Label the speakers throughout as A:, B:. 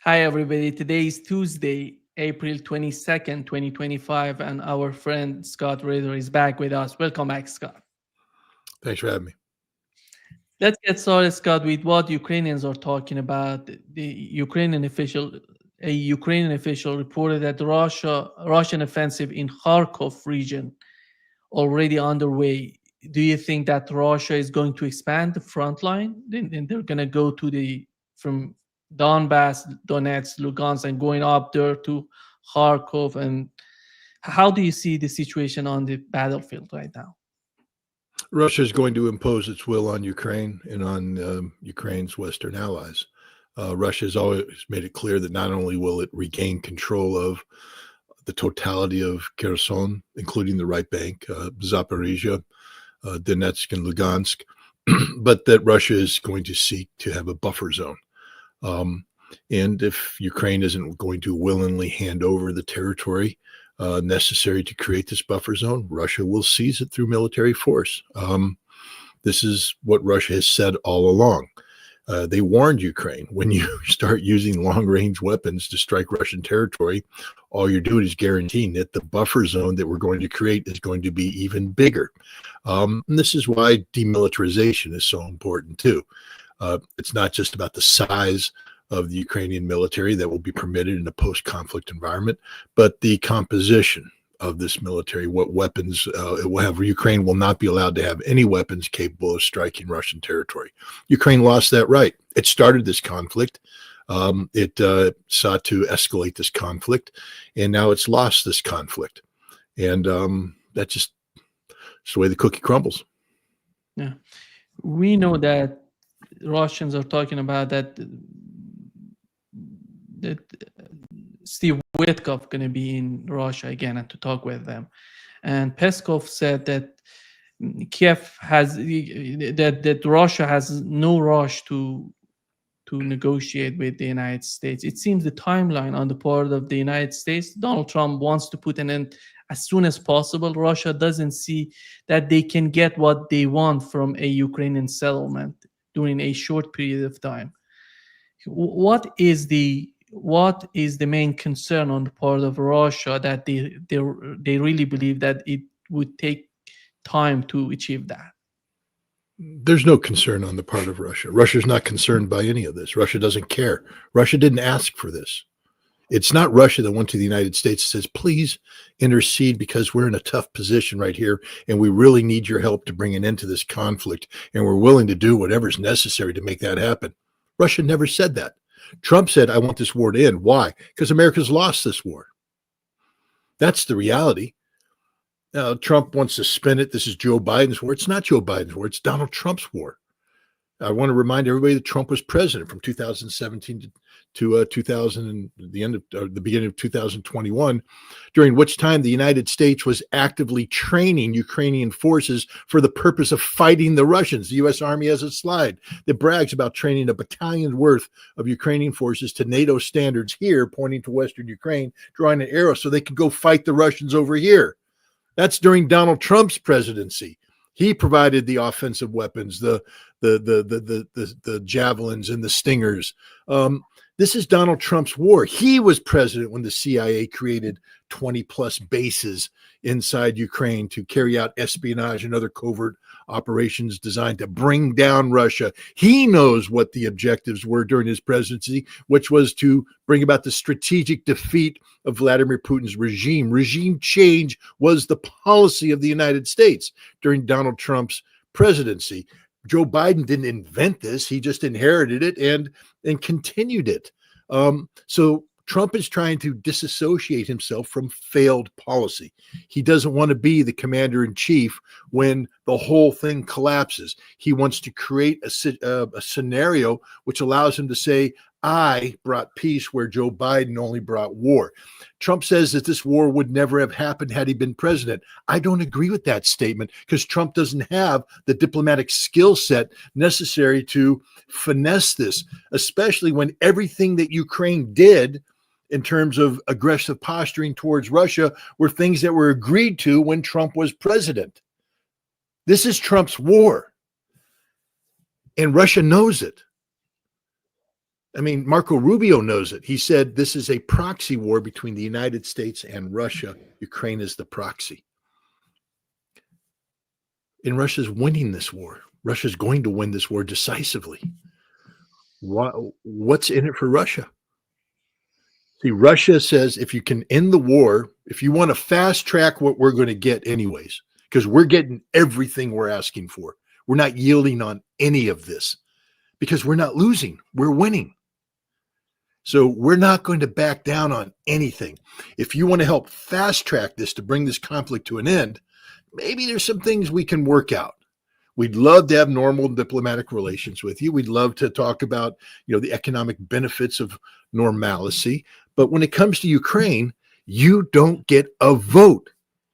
A: Hi, everybody. Today is Tuesday, April 22nd, 2025, and our friend Scott Ritter is back with us. Welcome back, Scott.
B: Thanks for having me.
A: Let's get started, Scott, with what Ukrainians are talking about. A Ukrainian official reported that the Russian offensive in Kharkov region already underway. Do you think that Russia is going to expand the front line? Then they're going to go to the from Donbass, Donetsk, Lugansk, and going up there to Kharkov. And how do you see the situation on the battlefield right now?
B: Russia is going to impose its will on Ukraine and on Ukraine's Western allies. Russia has always made it clear that not only will it regain control of the totality of Kherson, including the right bank, Zaporizhia, Donetsk, and Lugansk, but that Russia is going to seek to have a buffer zone. And if Ukraine isn't going to willingly hand over the territory necessary to create this buffer zone, Russia will seize it through military force. This is what Russia has said all along. They warned Ukraine, when you start using long-range weapons to strike Russian territory, all you're doing is guaranteeing that the buffer zone that we're going to create is going to be even bigger. And this is why demilitarization is so important too. It's not just about the size of the Ukrainian military that will be permitted in a post-conflict environment, but the composition of this military, what weapons it will have. Ukraine will not be allowed to have any weapons capable of striking Russian territory. Ukraine lost that right. It started this conflict. It sought to escalate this conflict, and now it's lost this conflict. And that's just the way the cookie crumbles.
A: Yeah, we know that Russians are talking about that Steve Witkoff going to be in Russia again and to talk with them. And Peskov said that Kiev has that Russia has no rush to negotiate with the United States. It seems the timeline on the part of the United States, Donald Trump wants to put an end as soon as possible. Russia doesn't see that they can get what they want from a Ukrainian settlement during a short period of time. What is the main concern on the part of Russia that they really believe that it would take time to achieve that?
B: There's no concern on the part of Russia. Russia's not concerned by any of this. Russia doesn't care. Russia didn't ask for this. It's not Russia that went to the United States and says, please intercede because we're in a tough position right here and we really need your help to bring an end to this conflict, and we're willing to do whatever's necessary to make that happen. Russia never said that. Trump said, I want this war to end. Why? Because America's lost this war. That's the reality. Now, Trump wants to spin it. This is Joe Biden's war. It's not Joe Biden's war. It's Donald Trump's war. I want to remind everybody that Trump was president from 2017 to 2000 and the beginning of 2021, during which time the United States was actively training Ukrainian forces for the purpose of fighting the Russians. The U.S. Army has a slide that brags about training a battalion's worth of Ukrainian forces to NATO standards here, pointing to Western Ukraine, drawing an arrow so they could go fight the Russians over here. That's during Donald Trump's presidency. He provided the offensive weapons, the javelins and the stingers. This is Donald Trump's war. He was president when the CIA created 20 plus bases inside Ukraine to carry out espionage and other covert operations designed to bring down Russia. He knows what the objectives were during his presidency, which was to bring about the strategic defeat of Vladimir Putin's regime. Regime change was the policy of the United States during Donald Trump's presidency. Joe Biden didn't invent this. He just inherited it and continued it. So Trump is trying to disassociate himself from failed policy. He doesn't want to be the commander in chief when the whole thing collapses. He wants to create a scenario which allows him to say, I brought peace where Joe Biden only brought war. Trump says that this war would never have happened had he been president. I don't agree with that statement because Trump doesn't have the diplomatic skill set necessary to finesse this, especially when everything that Ukraine did in terms of aggressive posturing towards Russia were things that were agreed to when Trump was president. This is Trump's war, and Russia knows it. I mean, Marco Rubio knows it. He said this is a proxy war between the United States and Russia. Ukraine is the proxy. And Russia's winning this war. Russia's going to win this war decisively. What's in it for Russia? See, Russia says if you can end the war, if you want to fast track what we're going to get anyways, because we're getting everything we're asking for. We're not yielding on any of this because we're not losing. We're winning. So we're not going to back down on anything. If you want to help fast track this to bring this conflict to an end, maybe there's some things we can work out. We'd love to have normal diplomatic relations with you. We'd love to talk about, the economic benefits of normalcy. But when it comes to Ukraine, you don't get a vote.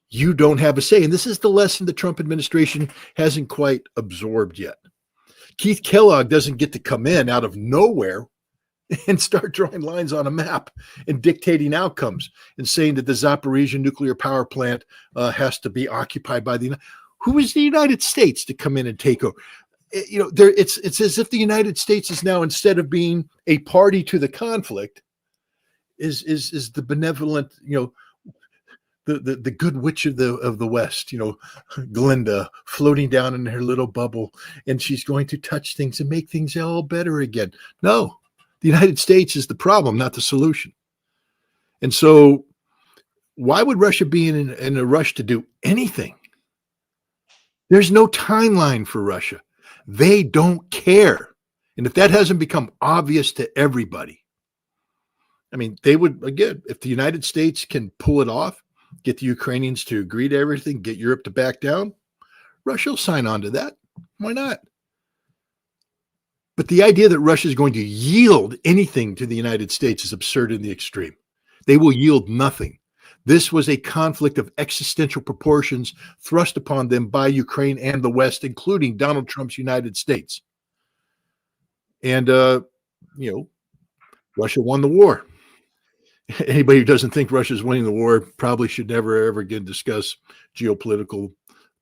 B: You don't have a say. And this is the lesson the Trump administration hasn't quite absorbed yet. Keith Kellogg doesn't get to come in out of nowhere and start drawing lines on a map and dictating outcomes and saying that the Zaporizhzhia nuclear power plant has to be occupied by the. Who is the United States to come in and take over? It's as if the United States is now, instead of being a party to the conflict, is the benevolent, the good witch of the West, Glinda floating down in her little bubble, and she's going to touch things and make things all better again. No, the United States is the problem, not the solution. And so why would Russia be in a rush to do anything? There's no timeline for Russia. They don't care. And if that hasn't become obvious to everybody, I mean, they would, again, if the United States can pull it off, get the Ukrainians to agree to everything, get Europe to back down, Russia will sign on to that. Why not? But the idea that Russia is going to yield anything to the United States is absurd in the extreme. They will yield nothing. This was a conflict of existential proportions thrust upon them by Ukraine and the West, including Donald Trump's United States. And, Russia won the war. Anybody who doesn't think Russia's winning the war probably should never, ever again discuss geopolitical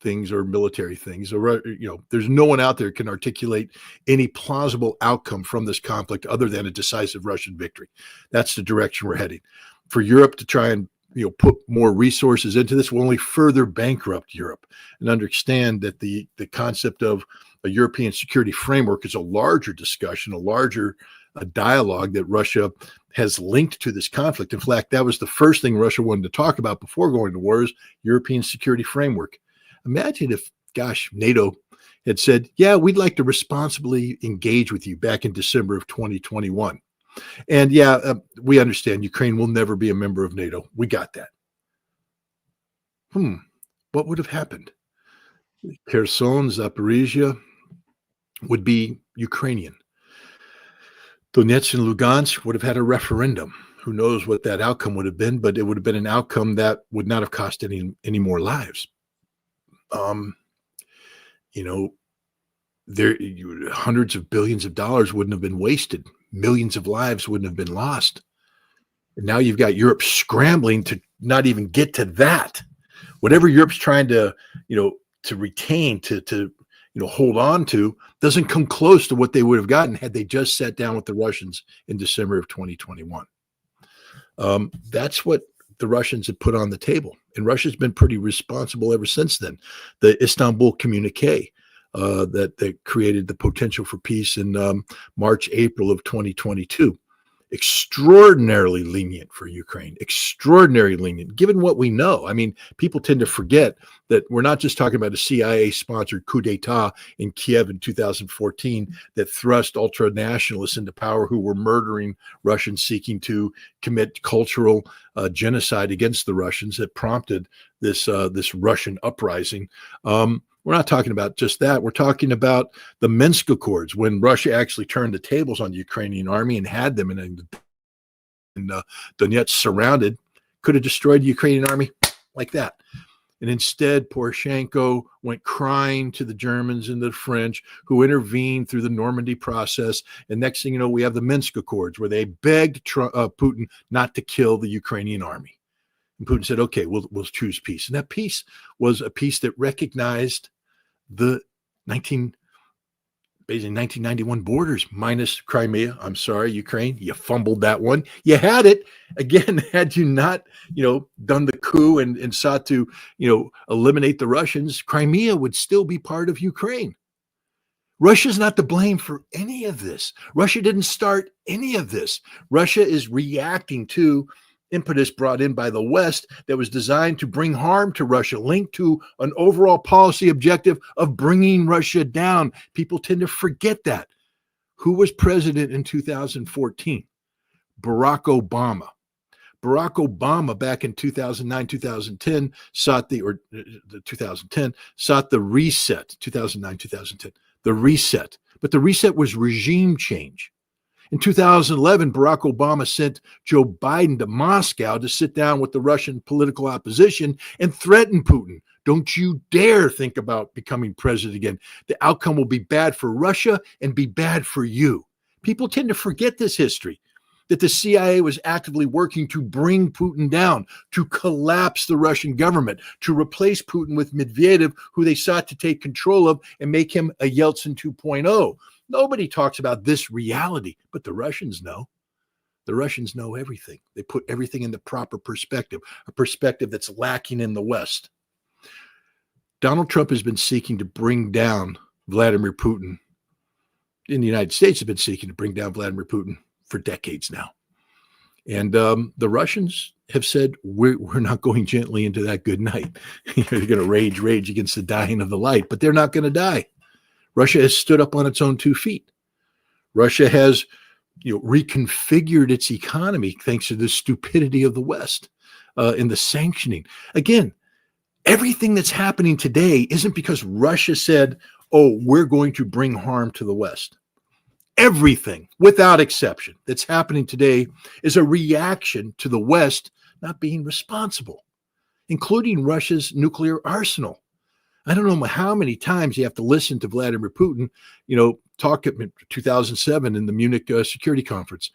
B: things or military things. Or, there's no one out there can articulate any plausible outcome from this conflict other than a decisive Russian victory. That's the direction we're heading. For Europe to try and put more resources into this will only further bankrupt Europe. And understand that the concept of a European security framework is a larger discussion, a larger dialogue that Russia has linked to this conflict. In fact, that was the first thing Russia wanted to talk about before going to war, is European security framework. Imagine if, NATO had said, yeah, we'd like to responsibly engage with you back in December of 2021. And we understand Ukraine will never be a member of NATO. We got that. What would have happened? Kherson, Zaporizhzhia would be Ukrainian. Donetsk and Lugansk would have had a referendum. Who knows what that outcome would have been, but it would have been an outcome that would not have cost any more lives. Hundreds of billions of dollars wouldn't have been wasted. Millions of lives wouldn't have been lost. And now you've got Europe scrambling to not even get to that. Whatever Europe's trying to retain, to hold on to, doesn't come close to what they would have gotten had they just sat down with the Russians in December of 2021. That's what the Russians have put on the table. And Russia's been pretty responsible ever since then. The Istanbul communique that created the potential for peace in March, April of 2022. Extraordinarily lenient for Ukraine, extraordinarily lenient, given what we know. I mean, people tend to forget that we're not just talking about a CIA-sponsored coup d'etat in Kiev in 2014 that thrust ultra-nationalists into power who were murdering Russians seeking to commit cultural genocide against the Russians that prompted this Russian uprising. We're not talking about just that. We're talking about the Minsk Accords, when Russia actually turned the tables on the Ukrainian army and had them in Donetsk surrounded, could have destroyed the Ukrainian army like that. And instead, Poroshenko went crying to the Germans and the French, who intervened through the Normandy process. And next thing you know, we have the Minsk Accords, where they begged Putin not to kill the Ukrainian army. And Putin said, okay, we'll choose peace. And that peace was a peace that recognized the basically 1991 borders minus Crimea. I'm sorry, Ukraine, you fumbled that one. You had it. Again, had you not, done the coup and sought to, eliminate the Russians, Crimea would still be part of Ukraine. Russia's not to blame for any of this. Russia didn't start any of this. Russia is reacting to impetus brought in by the West that was designed to bring harm to Russia, linked to an overall policy objective of bringing Russia down. People tend to forget that. Who was president in 2014? Barack Obama. Barack Obama back in 2009, 2010 sought the 2010, the reset. But the reset was regime change. In 2011, Barack Obama sent Joe Biden to Moscow to sit down with the Russian political opposition and threaten Putin. Don't you dare think about becoming president again. The outcome will be bad for Russia and be bad for you. People tend to forget this history, that the CIA was actively working to bring Putin down, to collapse the Russian government, to replace Putin with Medvedev, who they sought to take control of and make him a Yeltsin 2.0. Nobody talks about this reality, but the Russians know. The Russians know everything. They put everything in the proper perspective, a perspective that's lacking in the West. Donald Trump has been seeking to bring down Vladimir Putin. In the United States, has been seeking to bring down Vladimir Putin for decades now. And the Russians have said, we're not going gently into that good night. They're going to rage against the dying of the light, but they're not going to die. Russia has stood up on its own 2 feet. Russia has, reconfigured its economy thanks to the stupidity of the West in the sanctioning. Again, everything that's happening today isn't because Russia said, oh, we're going to bring harm to the West. Everything, without exception, that's happening today is a reaction to the West not being responsible, including Russia's nuclear arsenal. I don't know how many times you have to listen to Vladimir Putin, talk at 2007 in the Munich Security Conference.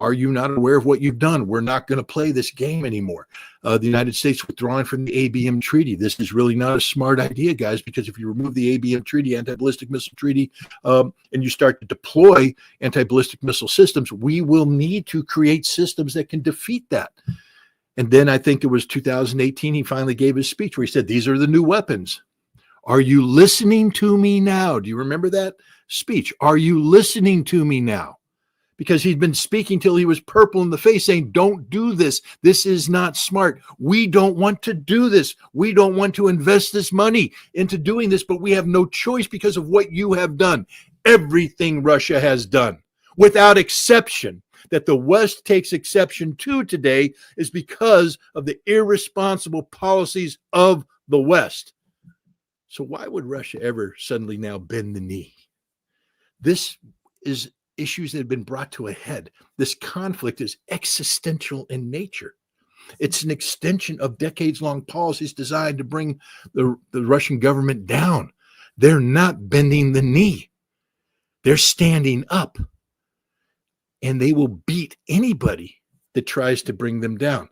B: Are you not aware of what you've done? We're not going to play this game anymore. The United States withdrawing from the ABM treaty. This is really not a smart idea, guys, because if you remove the ABM treaty, anti-ballistic missile treaty, and you start to deploy anti-ballistic missile systems, we will need to create systems that can defeat that. And then I think it was 2018, he finally gave his speech where he said, these are the new weapons. Are you listening to me now? Do you remember that speech? Are you listening to me now? Because he'd been speaking till he was purple in the face saying, don't do this. This is not smart. We don't want to do this. We don't want to invest this money into doing this, but we have no choice because of what you have done. Everything Russia has done, without exception, that the West takes exception to today is because of the irresponsible policies of the West. So why would Russia ever suddenly now bend the knee? This is issues that have been brought to a head. This conflict is existential in nature. It's an extension of decades-long policies designed to bring the Russian government down. They're not bending the knee. They're standing up. And they will beat anybody that tries to bring them down.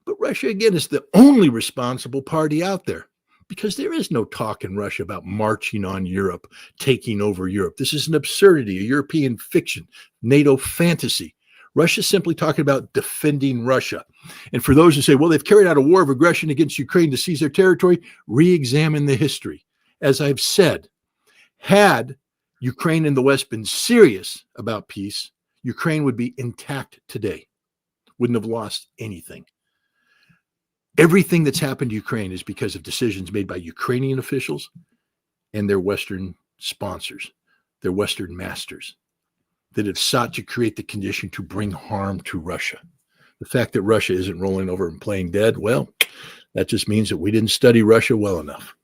B: But Russia, again, is the only responsible party out there, because there is no talk in Russia about marching on Europe, taking over Europe. This is an absurdity, a European fiction, NATO fantasy. Russia's simply talking about defending Russia. And for those who say, well, they've carried out a war of aggression against Ukraine to seize their territory, re-examine the history. As I've said, had Ukraine and the West been serious about peace, Ukraine would be intact today, wouldn't have lost anything. Everything that's happened to Ukraine is because of decisions made by Ukrainian officials and their Western sponsors, their Western masters, that have sought to create the condition to bring harm to Russia. The fact that Russia isn't rolling over and playing dead, well, that just means that we didn't study Russia well enough.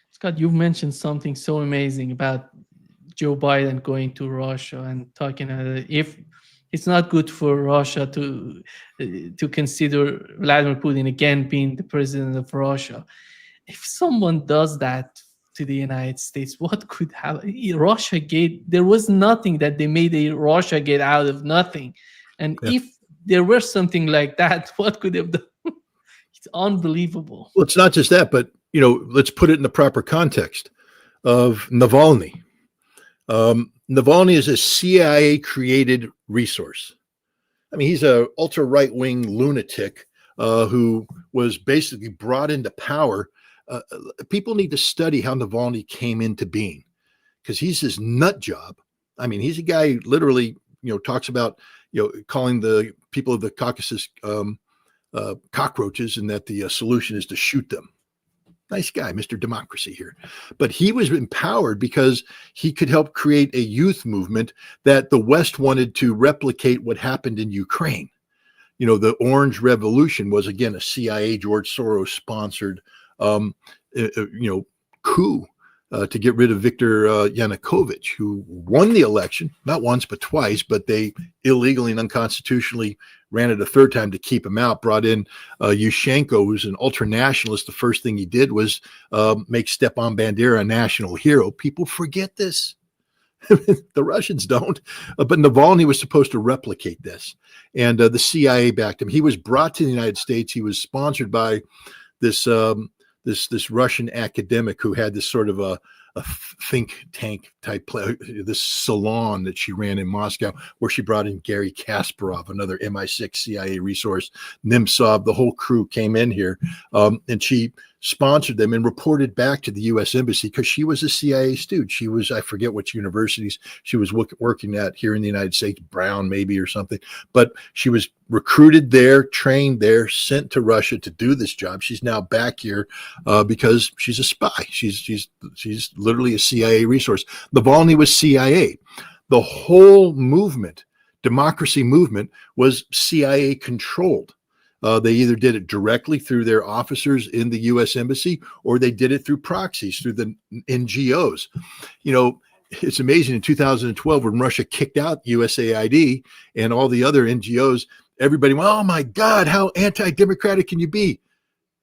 A: Scott, you've mentioned something so amazing about Joe Biden going to Russia and talking if it's not good for Russia to consider Vladimir Putin again being the president of Russia. If someone does that to the United States, what could happen? Russiagate, there was nothing that they made a Russiagate out of nothing. And if there were something like that, what could have done? It's unbelievable.
B: Well, it's not just that, but let's put it in the proper context. of Navalny. Navalny is a CIA created resource. I mean, he's a ultra right wing lunatic who was basically brought into power. People need to study how Navalny came into being, because he's this nut job. I mean, he's a guy who literally, talks about, calling the people of the Caucasus cockroaches, and that the solution is to shoot them. Nice guy, Mr. Democracy here. But he was empowered because he could help create a youth movement that the West wanted to replicate what happened in Ukraine. The Orange Revolution was, again, a CIA, George Soros sponsored, coup to get rid of Viktor Yanukovych, who won the election, not once, but twice, but they illegally and unconstitutionally ran it a third time to keep him out, brought in Yushchenko, who's an ultra-nationalist. The first thing he did was make Stepan Bandera a national hero. People forget this. The Russians don't. But Navalny was supposed to replicate this. And the CIA backed him. He was brought to the United States. He was sponsored by this this Russian academic who had this sort of a think tank type this salon that she ran in Moscow, where she brought in Gary Kasparov, another MI6 CIA resource, Nemtsov. The whole crew came in here, and she sponsored them and reported back to the U.S. Embassy, because she was a CIA student. She was, I forget which universities she was working at here in the United States, Brown maybe or something, but she was recruited there, trained there, sent to Russia to do this job. She's now back here because she's a spy. She's literally a CIA resource. Navalny was CIA. The whole movement, democracy movement, was CIA controlled. They either did it directly through their officers in the U.S. Embassy, or they did it through proxies, through the NGOs. It's amazing, in 2012, when Russia kicked out USAID and all the other NGOs, everybody went, oh my God, how anti-democratic can you be?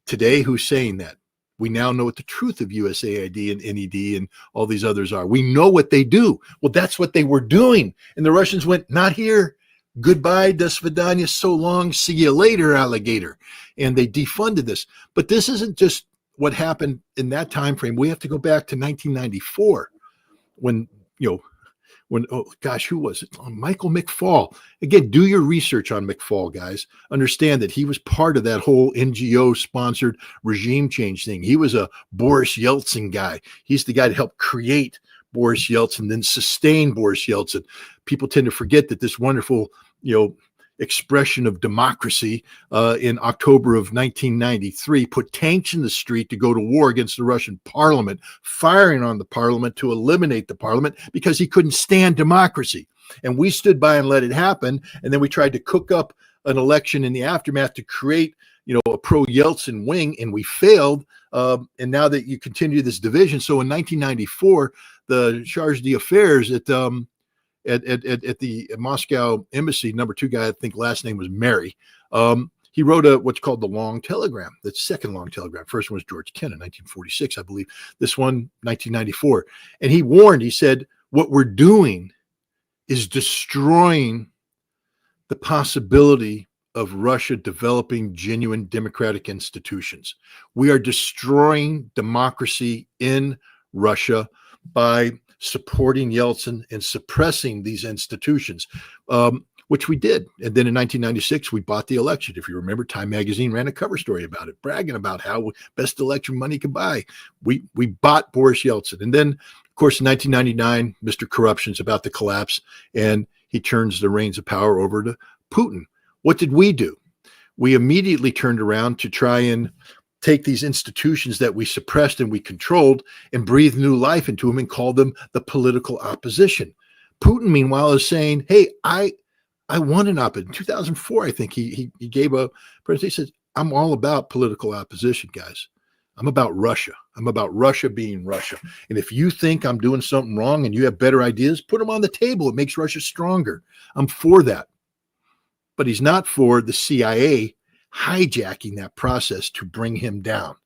B: Today, who's saying that? We now know what the truth of USAID and NED and all these others are. We know what they do. Well, that's what they were doing. And the Russians went, not here. Goodbye, do svidaniya, so long, see you later, alligator. And they defunded this. But this isn't just what happened in that time frame. We have to go back to 1994 when, oh gosh, who was it? Michael McFaul. Again, do your research on McFaul, guys. Understand that he was part of that whole NGO-sponsored regime change thing. He was a Boris Yeltsin guy. He's the guy that helped create Boris Yeltsin, then sustain Boris Yeltsin. People tend to forget that this wonderful, expression of democracy in October of 1993 put tanks in the street to go to war against the Russian parliament, firing on the parliament to eliminate the parliament because he couldn't stand democracy. And we stood by and let it happen. And then we tried to cook up an election in the aftermath to create, a pro-Yeltsin wing, and we failed. And now that you continue this division. So in 1994, the charge d'affaires at the Moscow embassy, number 2 guy, I think last name was Mary. He wrote what's called the Long Telegram, the second Long Telegram. First one was George Kennan, 1946, I believe. This one, 1994. And he warned, he said, what we're doing is destroying the possibility of Russia developing genuine democratic institutions. We are destroying democracy in Russia by supporting Yeltsin and suppressing these institutions, which we did. And then in 1996, we bought the election. If you remember, Time Magazine ran a cover story about it, bragging about how best election money could buy. We bought Boris Yeltsin. And then, of course, in 1999, Mr. Corruption's about to collapse, and he turns the reins of power over to Putin. What did we do? We immediately turned around to try and take these institutions that we suppressed and we controlled and breathe new life into them and call them the political opposition. Putin, meanwhile, is saying, hey, I want an opposition. In 2004, I think he gave a presentation. He says, I'm all about political opposition, guys. I'm about Russia. I'm about Russia being Russia. And if you think I'm doing something wrong and you have better ideas, put them on the table. It makes Russia stronger. I'm for that. But he's not for the CIA hijacking that process to bring him down.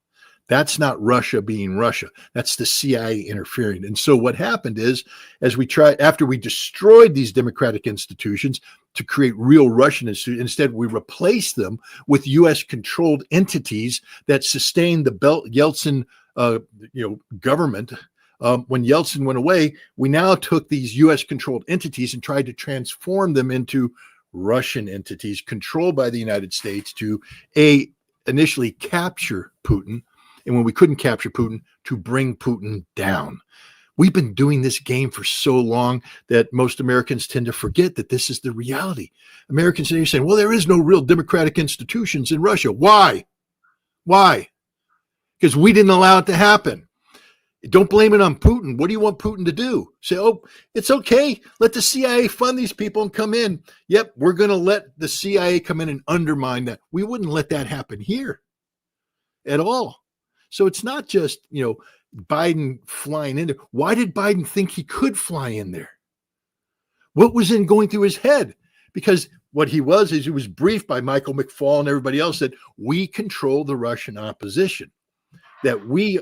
B: That's not Russia being Russia. That's the CIA interfering. And so what happened is, after we destroyed these democratic institutions to create real Russian institutions, instead we replaced them with U.S.-controlled entities that sustain the Yeltsin, government When Yeltsin went away, we now took these U.S. controlled entities and tried to transform them into Russian entities controlled by the United States to initially capture Putin. And when we couldn't capture Putin, to bring Putin down. We've been doing this game for so long that most Americans tend to forget that this is the reality. Americans are saying, well, there is no real democratic institutions in Russia. Why? Why? Because we didn't allow it to happen. Don't blame it on Putin. What do you want Putin to do? Say, oh, it's okay. Let the CIA fund these people and come in. Yep, we're going to let the CIA come in and undermine that. We wouldn't let that happen here at all. So it's not just, Biden flying in there. Why did Biden think he could fly in there? What was going through his head? Because what he was he was briefed by Michael McFaul and everybody else that we control the Russian opposition, that we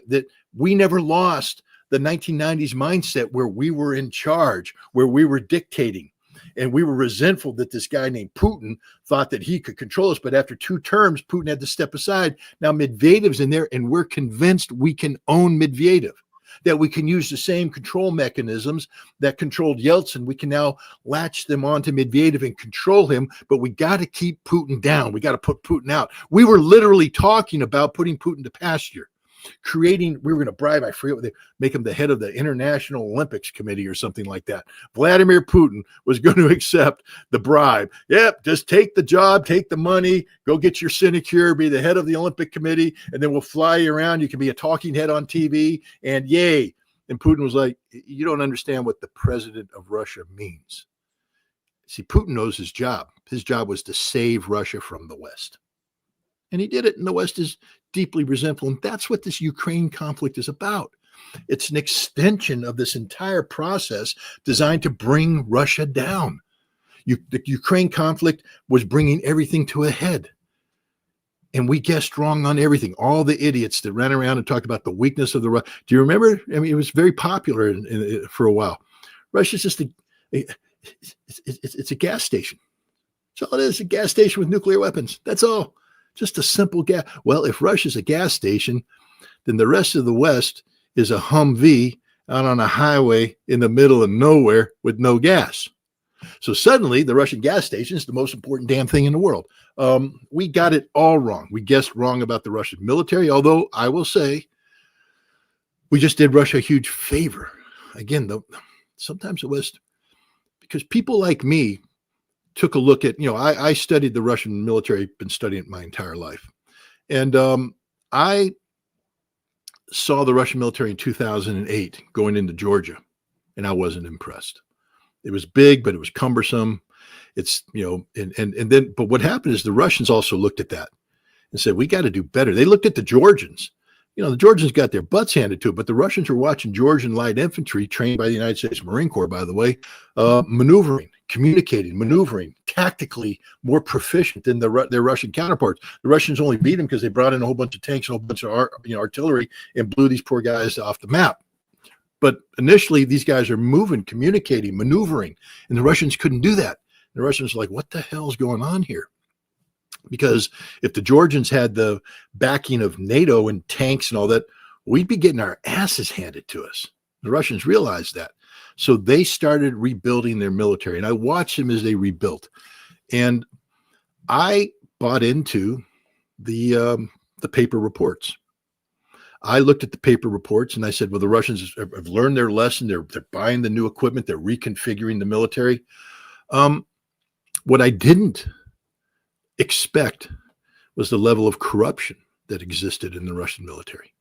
B: never lost the 1990s mindset where we were in charge, where we were dictating. And we were resentful that this guy named Putin thought that he could control us. But after 2 terms, Putin had to step aside. Now Medvedev's in there, and we're convinced we can own Medvedev, that we can use the same control mechanisms that controlled Yeltsin. We can now latch them onto Medvedev and control him, but we got to keep Putin down. We got to put Putin out. We were literally talking about putting Putin to pasture. We were going to bribe, I forget what make him the head of the International Olympics Committee or something like that. Vladimir Putin was going to accept the bribe. Yep, just take the job, take the money, go get your sinecure, be the head of the Olympic Committee, and then we'll fly you around. You can be a talking head on TV, and yay. And Putin was like, you don't understand what the president of Russia means. See, Putin knows his job. His job was to save Russia from the West. And he did it, and the West is deeply resentful. And that's what this Ukraine conflict is about. It's an extension of this entire process designed to bring Russia down. The Ukraine conflict was bringing everything to a head. And we guessed wrong on everything. All the idiots that ran around and talked about the weakness of the Russia. Do you remember? I mean, it was very popular for a while. Russia's just it's a gas station. That's all it is, a gas station with nuclear weapons. That's all. Just a simple gas. Well, if Russia's a gas station, then the rest of the West is a Humvee out on a highway in the middle of nowhere with no gas. So suddenly the Russian gas station is the most important damn thing in the world. We got it all wrong. We guessed wrong about the Russian military, although I will say we just did Russia a huge favor. Again, though, sometimes the West, because people like me took a look at, I studied the Russian military, been studying it my entire life. And I saw the Russian military in 2008 going into Georgia, and I wasn't impressed. It was big, but it was cumbersome. It's, but what happened is the Russians also looked at that and said, we got to do better. They looked at the Georgians. The Georgians got their butts handed to them, but the Russians were watching Georgian light infantry, trained by the United States Marine Corps, by the way, maneuvering, communicating, maneuvering, tactically more proficient than their Russian counterparts. The Russians only beat them because they brought in a whole bunch of tanks and a whole bunch of artillery and blew these poor guys off the map. But initially, these guys are moving, communicating, maneuvering, and the Russians couldn't do that. The Russians were like, what the hell's going on here? Because if the Georgians had the backing of NATO and tanks and all that, we'd be getting our asses handed to us. The Russians realized that. So they started rebuilding their military. And I watched them as they rebuilt. And I bought into the paper reports. I looked at the paper reports and I said, well, the Russians have learned their lesson. They're buying the new equipment. They're reconfiguring the military. What I didn't expect was the level of corruption that existed in the Russian military.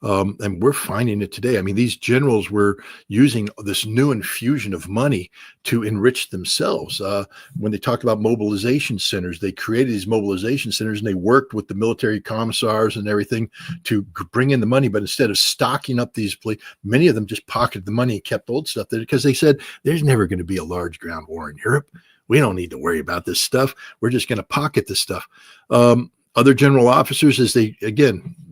B: And we're finding it today. I mean, these generals were using this new infusion of money to enrich themselves. When they talked about mobilization centers, they created these mobilization centers and they worked with the military commissars and everything to bring in the money. But instead of stocking up these places, many of them just pocketed the money and kept old stuff there because they said, there's never going to be a large ground war in Europe. We don't need to worry about this stuff. We're just going to pocket this stuff. Other general officers, the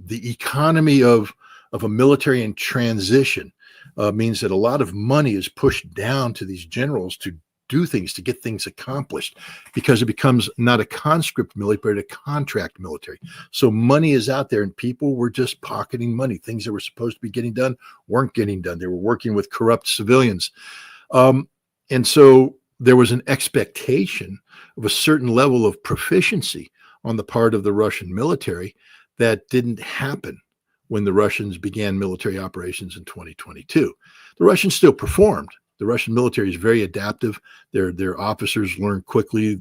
B: economy of a military in transition means that a lot of money is pushed down to these generals to do things, to get things accomplished, because it becomes not a conscript military, but a contract military. So money is out there and people were just pocketing money. Things that were supposed to be getting done weren't getting done. They were working with corrupt civilians. And so there was an expectation of a certain level of proficiency on the part of the Russian military that didn't happen when the Russians began military operations in 2022. The Russians still performed. The Russian military is very adaptive. Their officers learn quickly.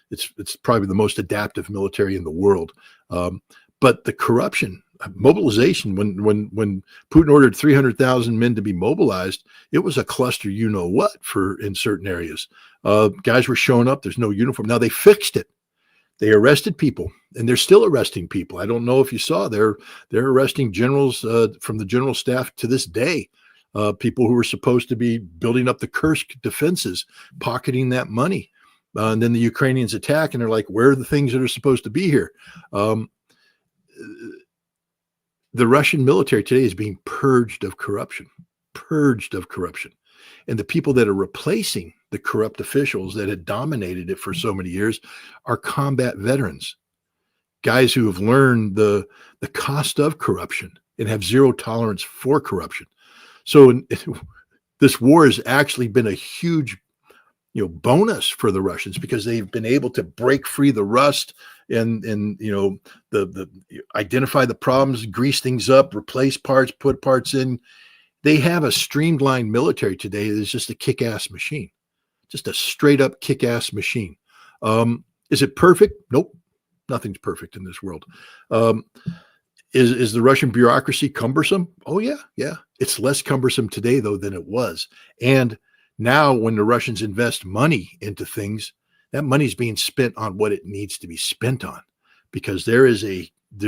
B: It's probably the most adaptive military in the world. But the corruption, mobilization, when Putin ordered 300,000 men to be mobilized, it was a cluster, you know what, in certain areas. Guys were showing up. There's no uniform. Now they fixed it. They arrested people, and they're still arresting people. I don't know if you saw, they're arresting generals from the general staff to this day, people who were supposed to be building up the Kursk defenses, pocketing that money. And then the Ukrainians attack, and they're like, where are the things that are supposed to be here? The Russian military today is being purged of corruption. And the people that are replacing the corrupt officials that had dominated it for so many years are combat veterans, guys who have learned the cost of corruption and have zero tolerance for corruption. So this war has actually been a huge, bonus for the Russians, because they've been able to break free the rust and the identify the problems, grease things up, replace parts, put parts in. They have a streamlined military today that is just a kick-ass machine, just a straight-up kick-ass machine. Is it perfect? Nope. Nothing's perfect in this world. Is the Russian bureaucracy cumbersome? Oh, yeah. It's less cumbersome today, though, than it was. And now when the Russians invest money into things, that money is being spent on what it needs to be spent on, because there's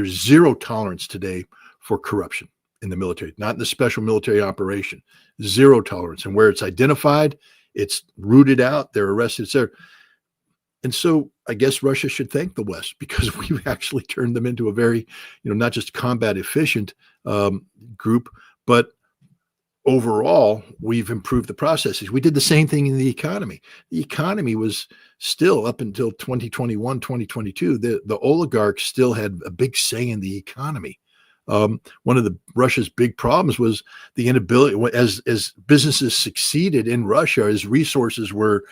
B: zero tolerance today for corruption in the military, not in the special military operation. Zero tolerance. And where it's identified, it's rooted out, they're arrested, etc. And so I guess Russia should thank the West, because we've actually turned them into a very, not just combat efficient group, but overall, we've improved the processes. We did the same thing in the economy. The economy was still, up until 2021, 2022, the oligarchs still had a big say in the economy. One of Russia's big problems was the inability, as businesses succeeded in Russia, as resources were,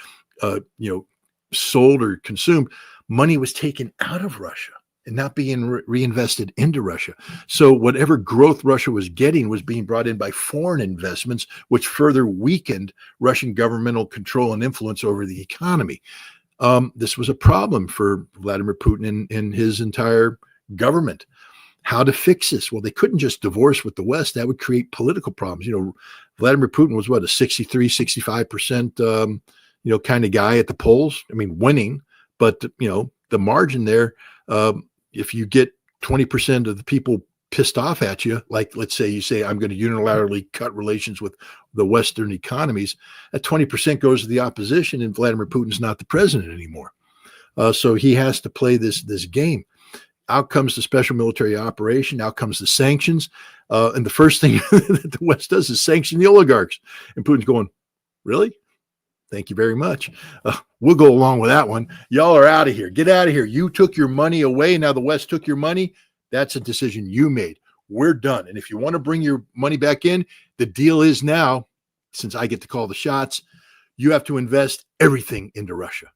B: sold or consumed, money was taken out of Russia and not being reinvested into Russia. So whatever growth Russia was getting was being brought in by foreign investments, which further weakened Russian governmental control and influence over the economy. This was a problem for Vladimir Putin and his entire government. How to fix this? Well, they couldn't just divorce with the West. That would create political problems. Vladimir Putin was a 63, 65%, kind of guy at the polls. I mean, winning, but the margin there, if you get 20% of the people pissed off at you, like let's say you say, I'm going to unilaterally cut relations with the Western economies, that 20% goes to the opposition, and Vladimir Putin's not the president anymore. So he has to play this game. Out comes the special military operation, out comes the sanctions. And the first thing that the West does is sanction the oligarchs. And Putin's going, really? Thank you very much. We'll go along with that one. Y'all are out of here. Get out of here. You took your money away. Now the West took your money. That's a decision you made. We're done. And if you want to bring your money back in, the deal is now, since I get to call the shots, you have to invest everything into Russia.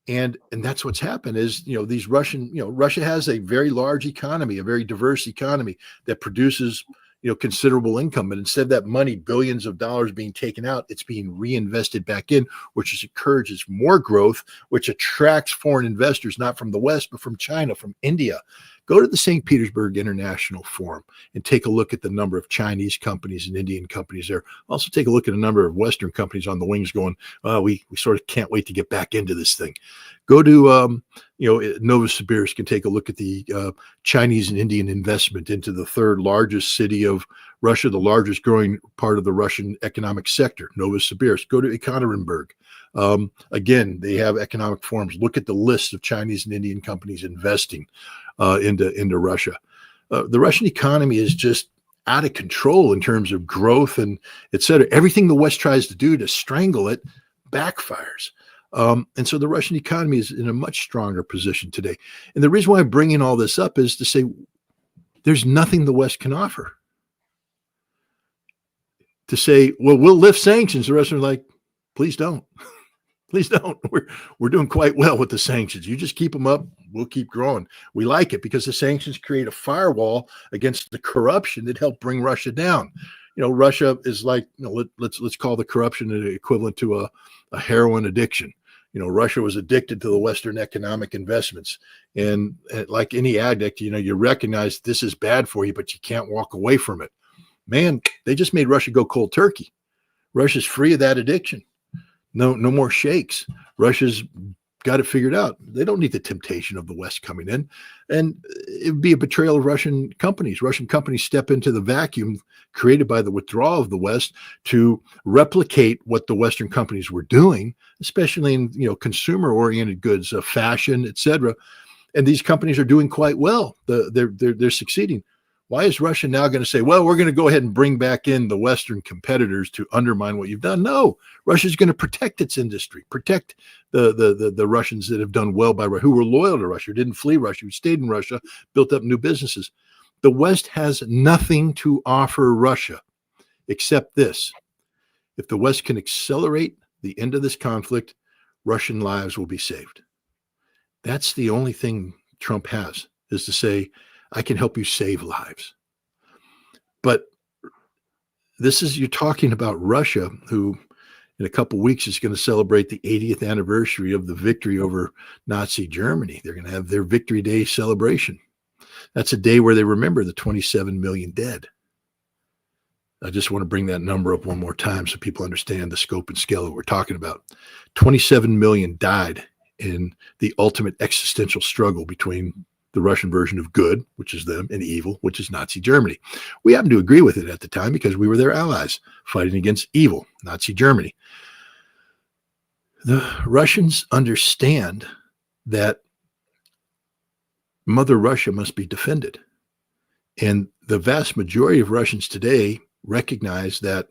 B: And that's what's happened is, these Russia has a very large economy, a very diverse economy that produces, considerable income. But instead of that money, billions of dollars being taken out, it's being reinvested back in, which encourages more growth, which attracts foreign investors, not from the West, but from China, from India. Go to the St. Petersburg International Forum and take a look at the number of Chinese companies and Indian companies there. Also take a look at a number of Western companies on the wings going, we sort of can't wait to get back into this thing. Go to, Novosibirsk and take a look at the Chinese and Indian investment into the third largest city of Russia, the largest growing part of the Russian economic sector, Novosibirsk. Go to Ekaterinburg. Again, they have economic forums. Look at the list of Chinese and Indian companies investing into Russia. The Russian economy is just out of control in terms of growth and et cetera. Everything the West tries to do to strangle it backfires. And so the Russian economy is in a much stronger position today. And the reason why I'm bringing all this up is to say there's nothing the West can offer. To say, well, we'll lift sanctions. The rest are like, please don't. Please don't. We're doing quite well with the sanctions. You just keep them up. We'll keep growing. We like it because the sanctions create a firewall against the corruption that helped bring Russia down. Russia is like, let's call the corruption equivalent to a heroin addiction. Russia was addicted to the Western economic investments. And like any addict, you recognize this is bad for you, but you can't walk away from it. Man, they just made Russia go cold turkey. Russia's free of that addiction. No more shakes. Russia's got it figured out. They don't need the temptation of the West coming in. And it would be a betrayal of Russian companies. Russian companies step into the vacuum created by the withdrawal of the West to replicate what the Western companies were doing, especially in consumer-oriented goods, fashion, etc. And these companies are doing quite well. They're succeeding. Why is Russia now going to say, well, we're going to go ahead and bring back in the Western competitors to undermine what you've done? No, Russia's going to protect its industry, protect the Russians that have done well by who were loyal to Russia, didn't flee Russia, who stayed in Russia, built up new businesses. The West has nothing to offer Russia except this. If the West can accelerate the end of this conflict, Russian lives will be saved. That's the only thing Trump has, is to say, I can help you save lives. But you're talking about Russia, who in a couple of weeks is going to celebrate the 80th anniversary of the victory over Nazi Germany. They're going to have their Victory Day celebration. That's a day where they remember the 27 million dead. I just want to bring that number up one more time so people understand the scope and scale that we're talking about. 27 million died in the ultimate existential struggle between the Russian version of good, which is them, and evil, which is Nazi Germany. We happened to agree with it at the time because we were their allies fighting against evil, Nazi Germany. The Russians understand that Mother Russia must be defended. And the vast majority of Russians today recognize that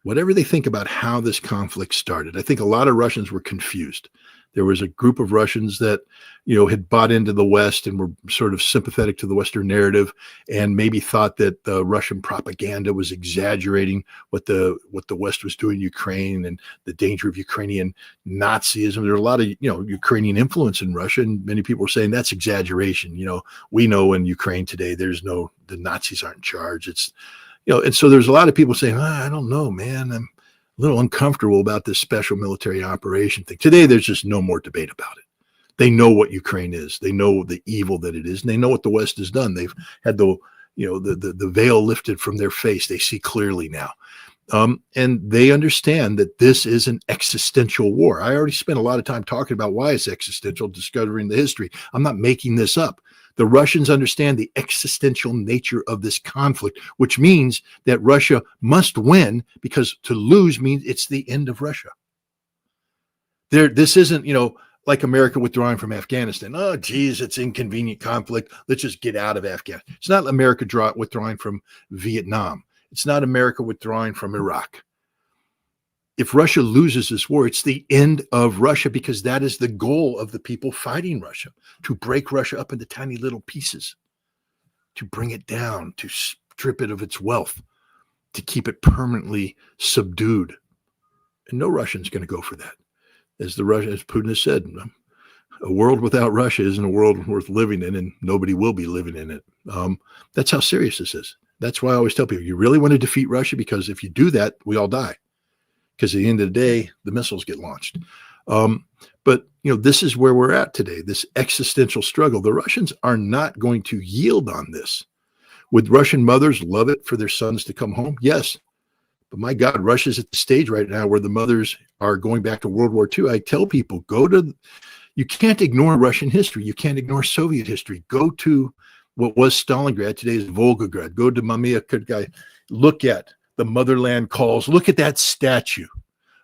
B: whatever they think about how this conflict started, I think a lot of Russians were confused. There was a group of Russians that, had bought into the West and were sort of sympathetic to the Western narrative and maybe thought that the Russian propaganda was exaggerating what the West was doing in Ukraine and the danger of Ukrainian Nazism. There were a lot of, Ukrainian influence in Russia, and many people were saying that's exaggeration. We know in Ukraine today, the Nazis aren't in charge. It's, and so there's a lot of people saying, I don't know, man, I'm a little uncomfortable about this special military operation thing. Today, there's just no more debate about it. They know what Ukraine is. They know the evil that it is, and they know what the West has done. They've had the veil lifted from their face. They see clearly now. And they understand that this is an existential war. I already spent a lot of time talking about why it's existential, discovering the history. I'm not making this up. The Russians understand the existential nature of this conflict, which means that Russia must win, because to lose means it's the end of Russia. This isn't, like America withdrawing from Afghanistan. Oh, geez, it's inconvenient conflict. Let's just get out of Afghanistan. It's not America withdrawing from Vietnam. It's not America withdrawing from Iraq. If Russia loses this war, it's the end of Russia, because that is the goal of the people fighting Russia, to break Russia up into tiny little pieces, to bring it down, to strip it of its wealth, to keep it permanently subdued. And no Russian's going to go for that. As Putin has said, a world without Russia isn't a world worth living in, and nobody will be living in it. That's how serious this is. That's why I always tell people, you really want to defeat Russia, because if you do that, we all die. Because at the end of the day, the missiles get launched. But this is where we're at today, this existential struggle. The Russians are not going to yield on this. Would Russian mothers love it for their sons to come home? Yes. But my God, Russia's at the stage right now where the mothers are going back to World War II. I tell people, you can't ignore Russian history. You can't ignore Soviet history. Go to what was Stalingrad, today is Volgograd. Go to Mamiya Kudgai. Look at the Motherland Calls. Look at that statue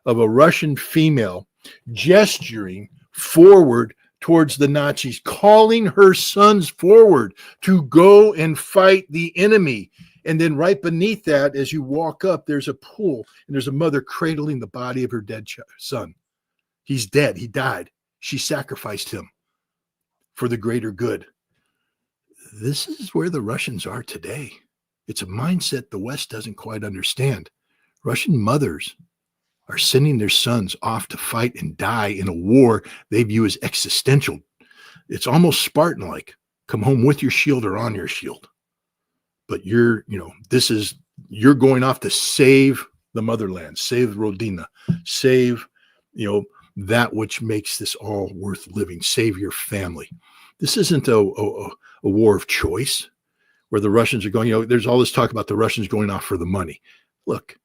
B: of a Russian female gesturing forward towards the Nazis, calling her sons forward to go and fight the enemy. And then right beneath that, as you walk up, there's a pool, and there's a mother cradling the body of her dead son. He's dead. He died. She sacrificed him for the greater good. This is where the Russians are today. It's a mindset the West doesn't quite understand. Russian mothers are sending their sons off to fight and die in a war they view as existential. It's almost Spartan-like. Come home with your shield or on your shield. But you're going off to save the motherland, save Rodina, save, that which makes this all worth living, save your family. This isn't a war of choice where the Russians are going, there's all this talk about the Russians going off for the money. Look,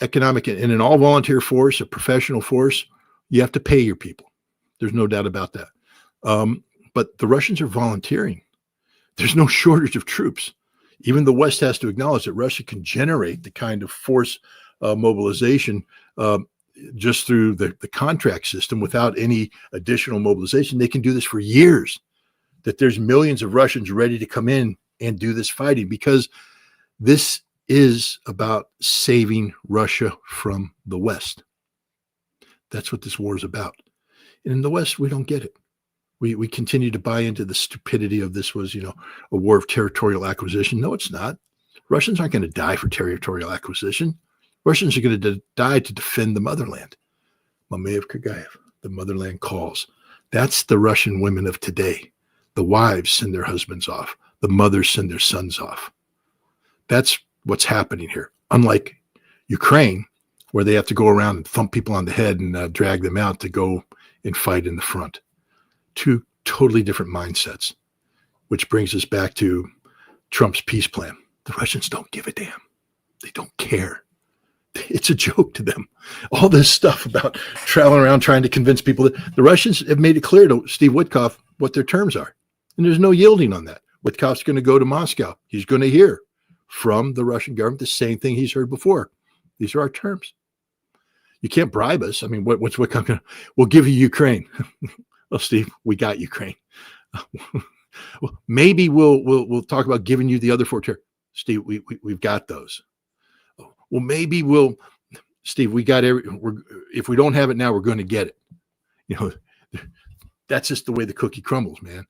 B: economic in an all volunteer force, a professional force, you have to pay your people. There's no doubt about that. But the Russians are volunteering. There's no shortage of troops. Even the West has to acknowledge that Russia can generate the kind of force mobilization just through the contract system without any additional mobilization. They can do this for years, that there's millions of Russians ready to come in and do this fighting, because this is about saving Russia from the West. That's what this war is about. And in the West, we don't get it. We continue to buy into the stupidity of this was, a war of territorial acquisition. No, it's not. Russians aren't going to die for territorial acquisition. Russians are going to die to defend the motherland. Mamayev Kagayev, the motherland calls. That's the Russian women of today. The wives send their husbands off. The mothers send their sons off. That's what's happening here. Unlike Ukraine, where they have to go around and thump people on the head and drag them out to go and fight in the front. Two totally different mindsets, which brings us back to Trump's peace plan. The Russians don't give a damn. They don't care. It's a joke to them. All this stuff about traveling around trying to convince people that the Russians have made it clear to Steve Witkoff what their terms are. And there's no yielding on that. Witkoff's going to go to Moscow. He's going to hear from the Russian government the same thing he's heard before. These are our terms. You can't bribe us. I mean, what's Witkoff going to? We'll give you Ukraine. Well, Steve, we got Ukraine. Well, maybe we'll talk about giving you the other four territories. Steve, we've got those. Well, maybe Steve, we got if we don't have it now, we're going to get it. That's just the way the cookie crumbles, man.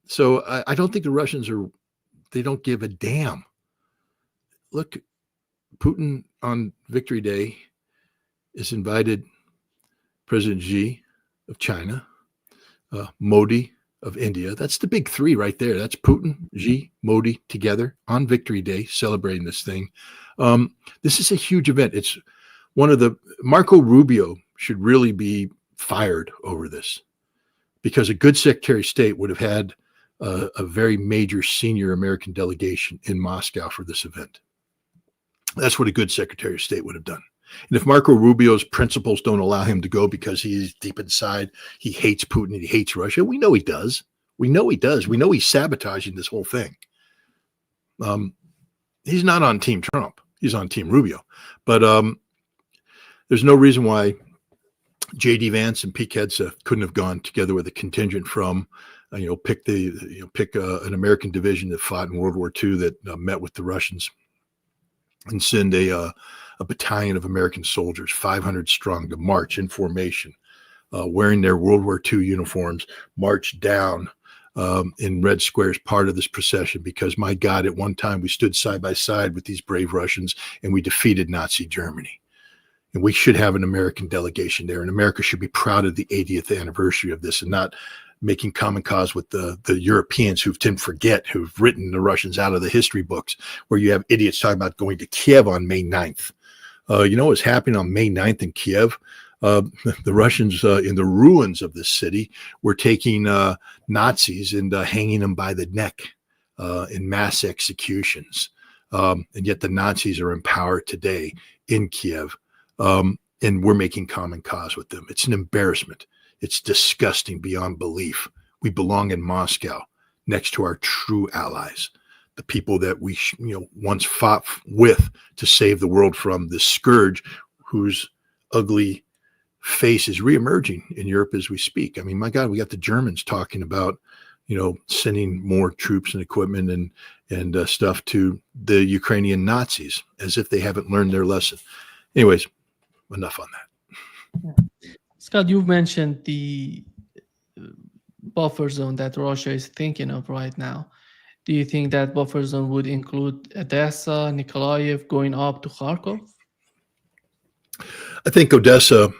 B: So I don't think the Russians they don't give a damn. Look, Putin on Victory Day has invited President Xi of China, Modi of India. That's the big three right there. That's Putin, Xi, Modi together on Victory Day, celebrating this thing. This is a huge event. It's one of Marco Rubio should really be fired over this, because a good Secretary of State would have had a very major senior American delegation in Moscow for this event. That's what a good Secretary of State would have done. And if Marco Rubio's principles don't allow him to go because he's deep inside, he hates Putin and he hates Russia. We know he does. We know he does. We know he's sabotaging this whole thing. He's not on Team Trump. He's on Team Rubio. But there's no reason why J.D. Vance and Pete Hegseth couldn't have gone together with a contingent from, pick an American division that fought in World War II that met with the Russians, and send a battalion of American soldiers, 500 strong, to march in formation, wearing their World War II uniforms, march down in Red Square as part of this procession, because, my God, at one time we stood side by side with these brave Russians and we defeated Nazi Germany. And we should have an American delegation there, and America should be proud of the 80th anniversary of this, and not making common cause with the Europeans who tend to forget, who've written the Russians out of the history books, where you have idiots talking about going to Kiev on May 9th. What's happening on May 9th in Kiev? The Russians in the ruins of this city were taking Nazis and hanging them by the neck in mass executions. And yet the Nazis are in power today in Kiev. And we're making common cause with them. It's an embarrassment. It's disgusting beyond belief. We belong in Moscow next to our true allies, the people that we once fought with to save the world from this scourge whose ugly face is reemerging in Europe as we speak. I mean, my God, we got the Germans talking about, sending more troops and equipment and stuff to the Ukrainian Nazis, as if they haven't learned their lesson. Anyways, enough on that.
A: Scott, you've mentioned the buffer zone that Russia is thinking of right now. Do you think that buffer zone would include Odessa, Nikolaev, going up to Kharkov?
B: I think Odessa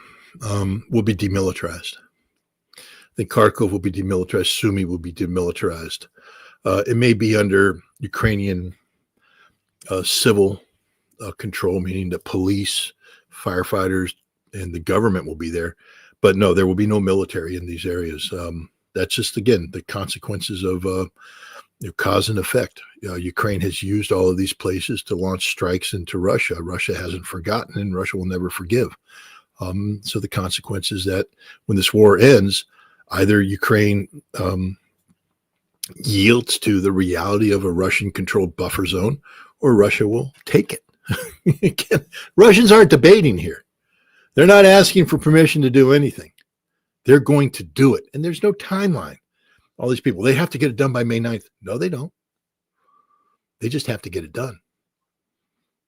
B: will be demilitarized. I think Kharkov will be demilitarized. Sumy will be demilitarized. It may be under Ukrainian civil control, meaning the police, firefighters, and the government will be there. But no, there will be no military in these areas. That's just, again, the consequences of cause and effect. Ukraine has used all of these places to launch strikes into Russia. Russia hasn't forgotten, and Russia will never forgive. So the consequence is that when this war ends, either Ukraine yields to the reality of a Russian-controlled buffer zone, or Russia will take it. Again, Russians aren't debating here. They're not asking for permission to do anything. They're going to do it. And there's no timeline. All these people, they have to get it done by May 9th. No, they don't. They just have to get it done.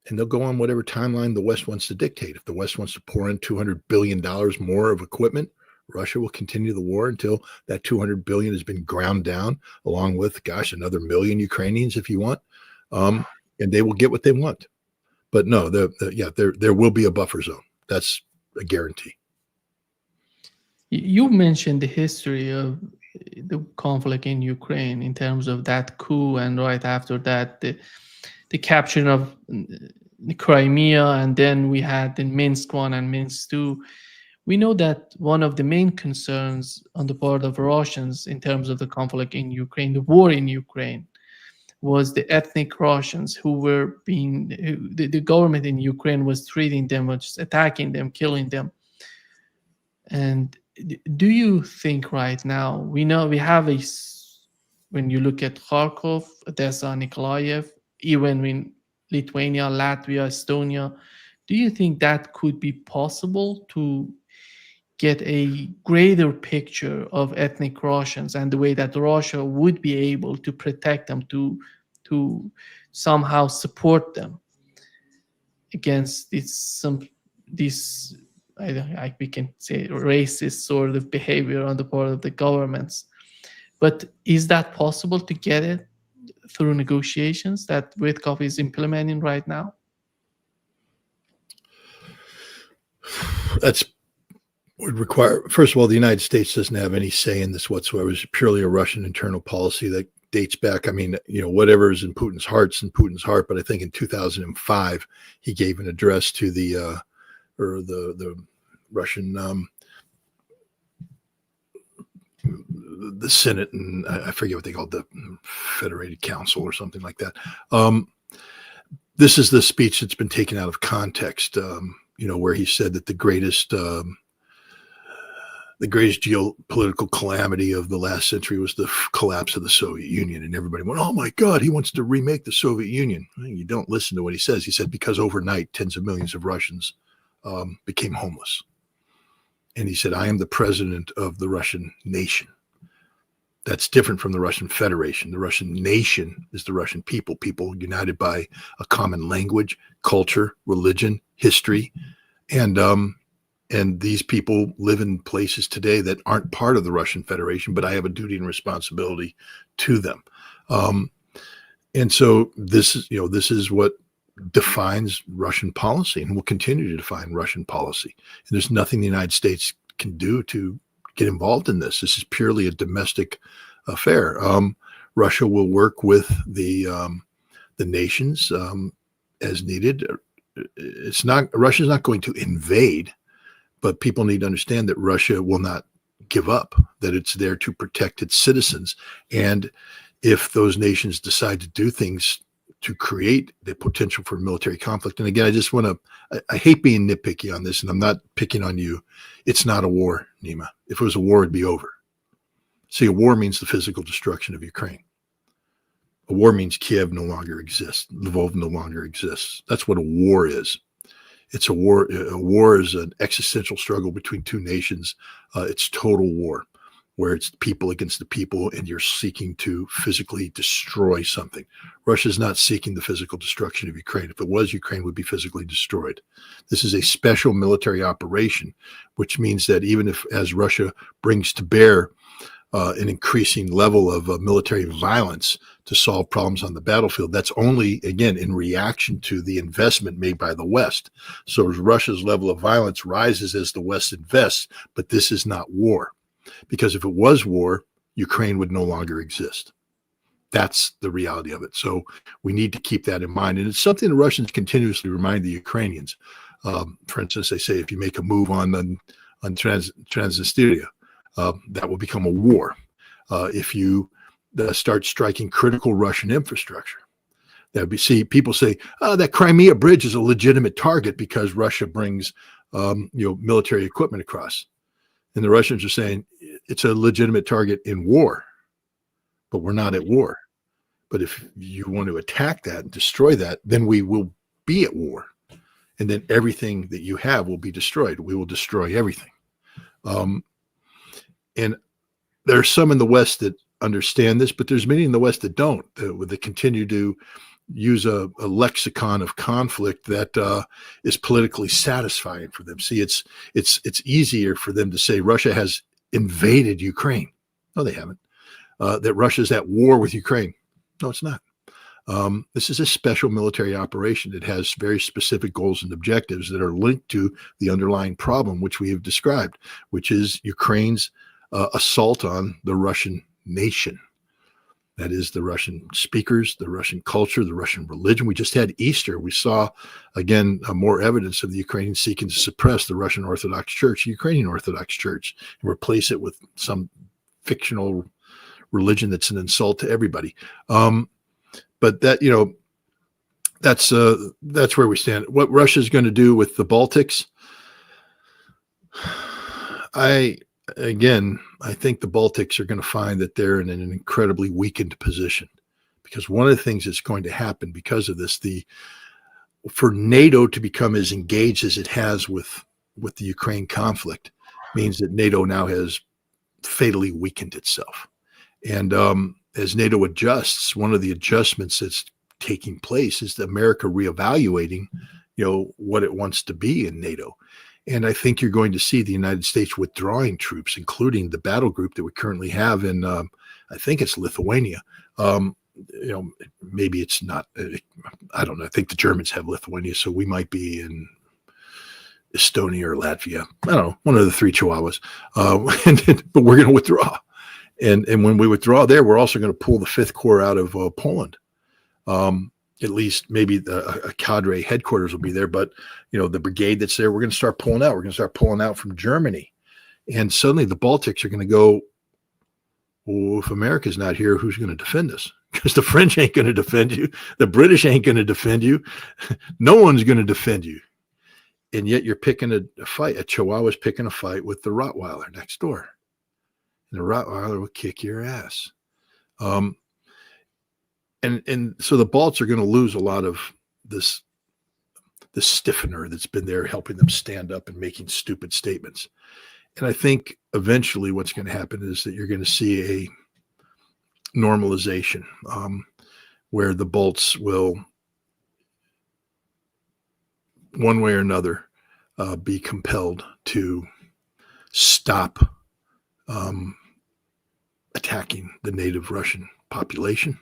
B: And they'll go on whatever timeline the West wants to dictate. If the West wants to pour in $200 billion more of equipment, Russia will continue the war until that $200 billion has been ground down, along with, gosh, another million Ukrainians if you want. And they will get what they want. But no, there will be a buffer zone. That's a guarantee.
A: You mentioned the history of the conflict in Ukraine in terms of that coup, and right after that, the capture of the Crimea, and then we had the Minsk 1 and Minsk 2. We know that one of the main concerns on the part of Russians in terms of the conflict in Ukraine, the war in Ukraine, was the ethnic Russians who were the government in Ukraine was treating them, was attacking them, killing them. And do you think right now, we know we have when you look at Kharkov, Odessa, Nikolaev, even in Lithuania, Latvia, Estonia, do you think that could be possible to get a greater picture of ethnic Russians and the way that Russia would be able to protect them, to somehow support them against this we can say racist sort of behavior on the part of the governments? But is that possible to get it through negotiations that Witkoff is implementing right now?
B: That's would require, first of all, the United States doesn't have any say in this whatsoever. It's purely a Russian internal policy that dates back. I mean, whatever is in Putin's heart's in Putin's heart. But I think in 2005, he gave an address to the Russian, the Senate, and I forget what they called the Federated Council or something like that. This is the speech that's been taken out of context, where he said that the greatest geopolitical calamity of the last century was the collapse of the Soviet Union. And everybody went, oh my God, he wants to remake the Soviet Union. You don't listen to what he says. He said, because overnight, tens of millions of Russians became homeless. And he said, I am the president of the Russian nation. That's different from the Russian Federation. The Russian nation is the Russian people united by a common language, culture, religion, history. And these people live in places today that aren't part of the Russian Federation, but I have a duty and responsibility to them. And so this is what defines Russian policy and will continue to define Russian policy. And there's nothing the United States can do to get involved in this. This is purely a domestic affair. Russia will work with the nations as needed. Russia's not going to invade. But people need to understand that Russia will not give up, that it's there to protect its citizens. And if those nations decide to do things to create the potential for military conflict, and again, I hate being nitpicky on this, and I'm not picking on you. It's not a war, Nima. If it was a war, it'd be over. See, a war means the physical destruction of Ukraine. A war means Kiev no longer exists. Lvov no longer exists. That's what a war is. It's a war. A war is an existential struggle between two nations. It's total war. where it's people against the people and you're seeking to physically destroy something. Russia's not seeking the physical destruction of Ukraine. If it was, Ukraine would be physically destroyed. This is a special military operation, which means that even if, as Russia brings to bear an increasing level of military violence to solve problems on the battlefield, that's only, again, in reaction to the investment made by the West. So Russia's level of violence rises as the West invests, but this is not war. Because if it was war, Ukraine would no longer exist. That's the reality of it. So we need to keep that in mind. And it's something the Russians continuously remind the Ukrainians. For instance, they say if you make a move on Transnistria, that will become a war. If you start striking critical Russian infrastructure, that would be, see, people say, that Crimea bridge is a legitimate target because Russia brings military equipment across. And the Russians are saying it's a legitimate target in war, but we're not at war. But if you want to attack that and destroy that, then we will be at war. And then everything that you have will be destroyed. We will destroy everything. And there are some in the West that understand this, but there's many in the West that don't, that continue to use a lexicon of conflict that is politically satisfying for them. See, it's easier for them to say Russia has invaded Ukraine. No, they haven't. That Russia's at war with Ukraine. No, it's not. This is a special military operation. It has very specific goals and objectives that are linked to the underlying problem, which we have described, which is Ukraine's assault on the Russian nation. That is the Russian speakers, the Russian culture, the Russian religion. We just had Easter. We saw, again, more evidence of the Ukrainians seeking to suppress the Russian Orthodox Church, the Ukrainian Orthodox Church, and replace it with some fictional religion that's an insult to everybody. But that, that's where we stand. What Russia's going to do with the Baltics, I think the Baltics are going to find that they're in an incredibly weakened position, because one of the things that's going to happen because of this, for NATO to become as engaged as it has with the Ukraine conflict means that NATO now has fatally weakened itself. And as NATO adjusts, one of the adjustments that's taking place is America reevaluating, what it wants to be in NATO. And I think you're going to see the United States withdrawing troops, including the battle group that we currently have in, I think it's Lithuania. Maybe it's not, I don't know. I think the Germans have Lithuania, so we might be in Estonia or Latvia. I don't know, one of the three Chihuahuas. But we're going to withdraw. And when we withdraw there, we're also going to pull the Fifth Corps out of Poland. At least maybe a cadre headquarters will be there, but the brigade that's there, we're going to start pulling out. We're going to start pulling out from Germany, and suddenly the Baltics are going to go, well, if America's not here, who's going to defend us? Because the French ain't going to defend you. The British ain't going to defend you. No one's going to defend you. And yet you're picking a fight. A Chihuahua's picking a fight with the Rottweiler next door. And the Rottweiler will kick your ass. And so the Balts are going to lose a lot of this stiffener that's been there helping them stand up and making stupid statements. And I think eventually what's going to happen is that you're going to see a normalization where the Balts will, one way or another, be compelled to stop attacking the native Russian population,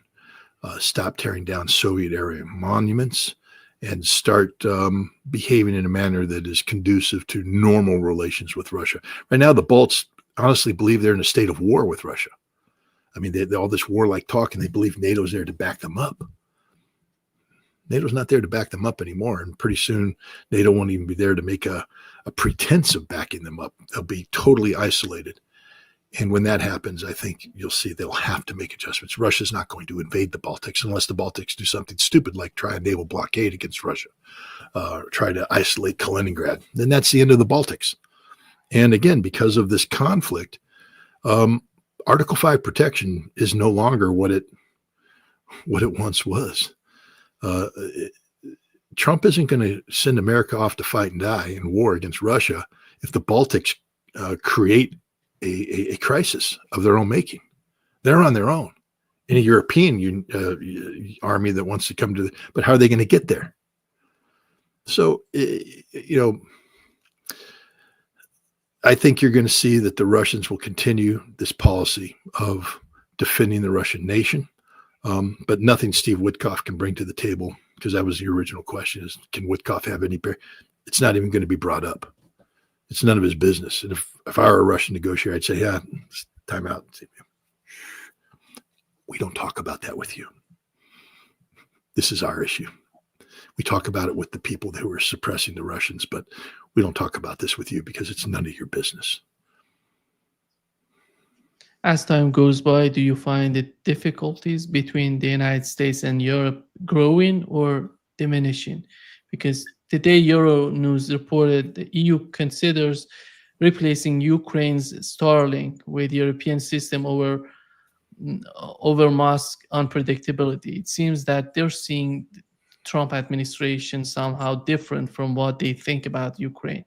B: stop tearing down Soviet-era monuments, and start behaving in a manner that is conducive to normal relations with Russia. Right now, the Balts honestly believe they're in a state of war with Russia. I mean, they all this warlike talk, and they believe NATO's there to back them up. NATO's not there to back them up anymore, and pretty soon NATO won't even be there to make a pretense of backing them up. They'll be totally isolated. And when that happens, I think you'll see they'll have to make adjustments. Russia's not going to invade the Baltics unless the Baltics do something stupid like try a naval blockade against Russia, or try to isolate Kaliningrad. Then that's the end of the Baltics. And again, because of this conflict, Article 5 protection is no longer what it once was. Trump isn't going to send America off to fight and die in war against Russia if the Baltics create a crisis of their own making. They're on their own in a European army that wants to come to but how are they going to get there? So, I think you're going to see that the Russians will continue this policy of defending the Russian nation, but nothing Steve Witkoff can bring to the table, because that was the original question, is can Witkoff have any bear? It's not even going to be brought up. It's none of his business. And if I were a Russian negotiator, I'd say, yeah, time out. We don't talk about that with you. This is our issue. We talk about it with the people who are suppressing the Russians, but we don't talk about this with you because it's none of your business.
A: As time goes by, do you find the difficulties between the United States and Europe growing or diminishing? Because today Euronews reported the EU considers replacing Ukraine's Starlink with European system over mask unpredictability. It seems that they're seeing Trump administration somehow different from what they think about Ukraine.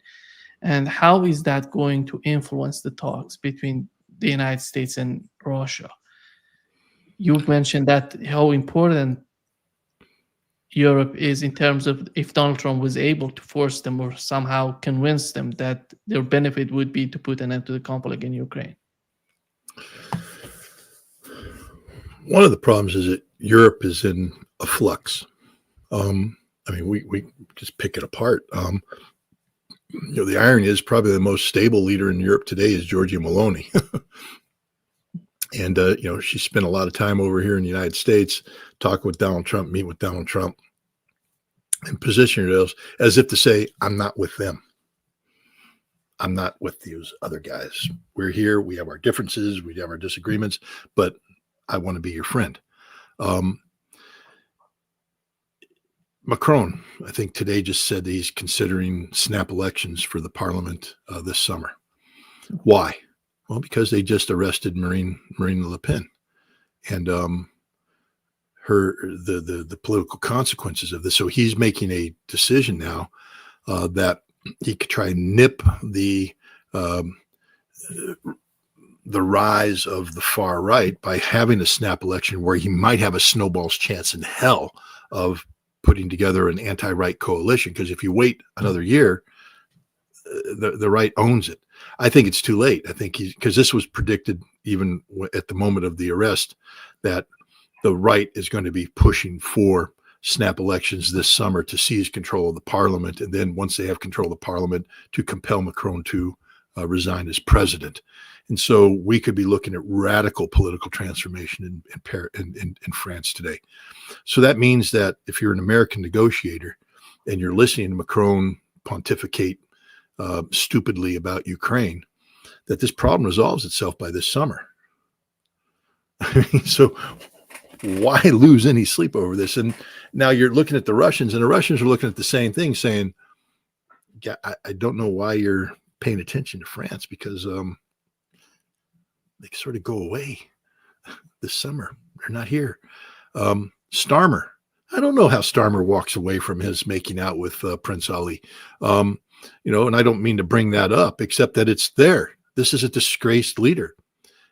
A: And how is that going to influence the talks between the United States and Russia? You've mentioned that how important Europe is in terms of if Donald Trump was able to force them or somehow convince them that their benefit would be to put an end to the conflict in Ukraine.
B: One of the problems is that Europe is in a flux. We just pick it apart. The irony is probably the most stable leader in Europe today is Giorgia Meloni. And, she spent a lot of time over here in the United States talking with Donald Trump, meeting with Donald Trump, and positioning herself as if to say, I'm not with them. I'm not with these other guys. We're here. We have our differences. We have our disagreements, but I want to be your friend. Macron, I think today just said that he's considering snap elections for the parliament this summer. Why? Well, because they just arrested Marine Le Pen, and the political consequences of this. So he's making a decision now that he could try and nip the rise of the far right by having a snap election where he might have a snowball's chance in hell of putting together an anti-right coalition. Because if you wait another year, the right owns it. I think it's too late. I think because this was predicted even at the moment of the arrest, that the right is going to be pushing for snap elections this summer to seize control of the parliament. And then once they have control of the parliament, to compel Macron to resign as president. And so we could be looking at radical political transformation in France today. So that means that if you're an American negotiator and you're listening to Macron pontificate stupidly about Ukraine, that this problem resolves itself by this summer. So why lose any sleep over this? And now you're looking at the Russians, and the Russians are looking at the same thing, saying, yeah, I don't know why you're paying attention to France, because they sort of go away this summer. They're not here. Starmer. I don't know how Starmer walks away from his making out with Prince Ali. And I don't mean to bring that up, except that it's there. This is a disgraced leader.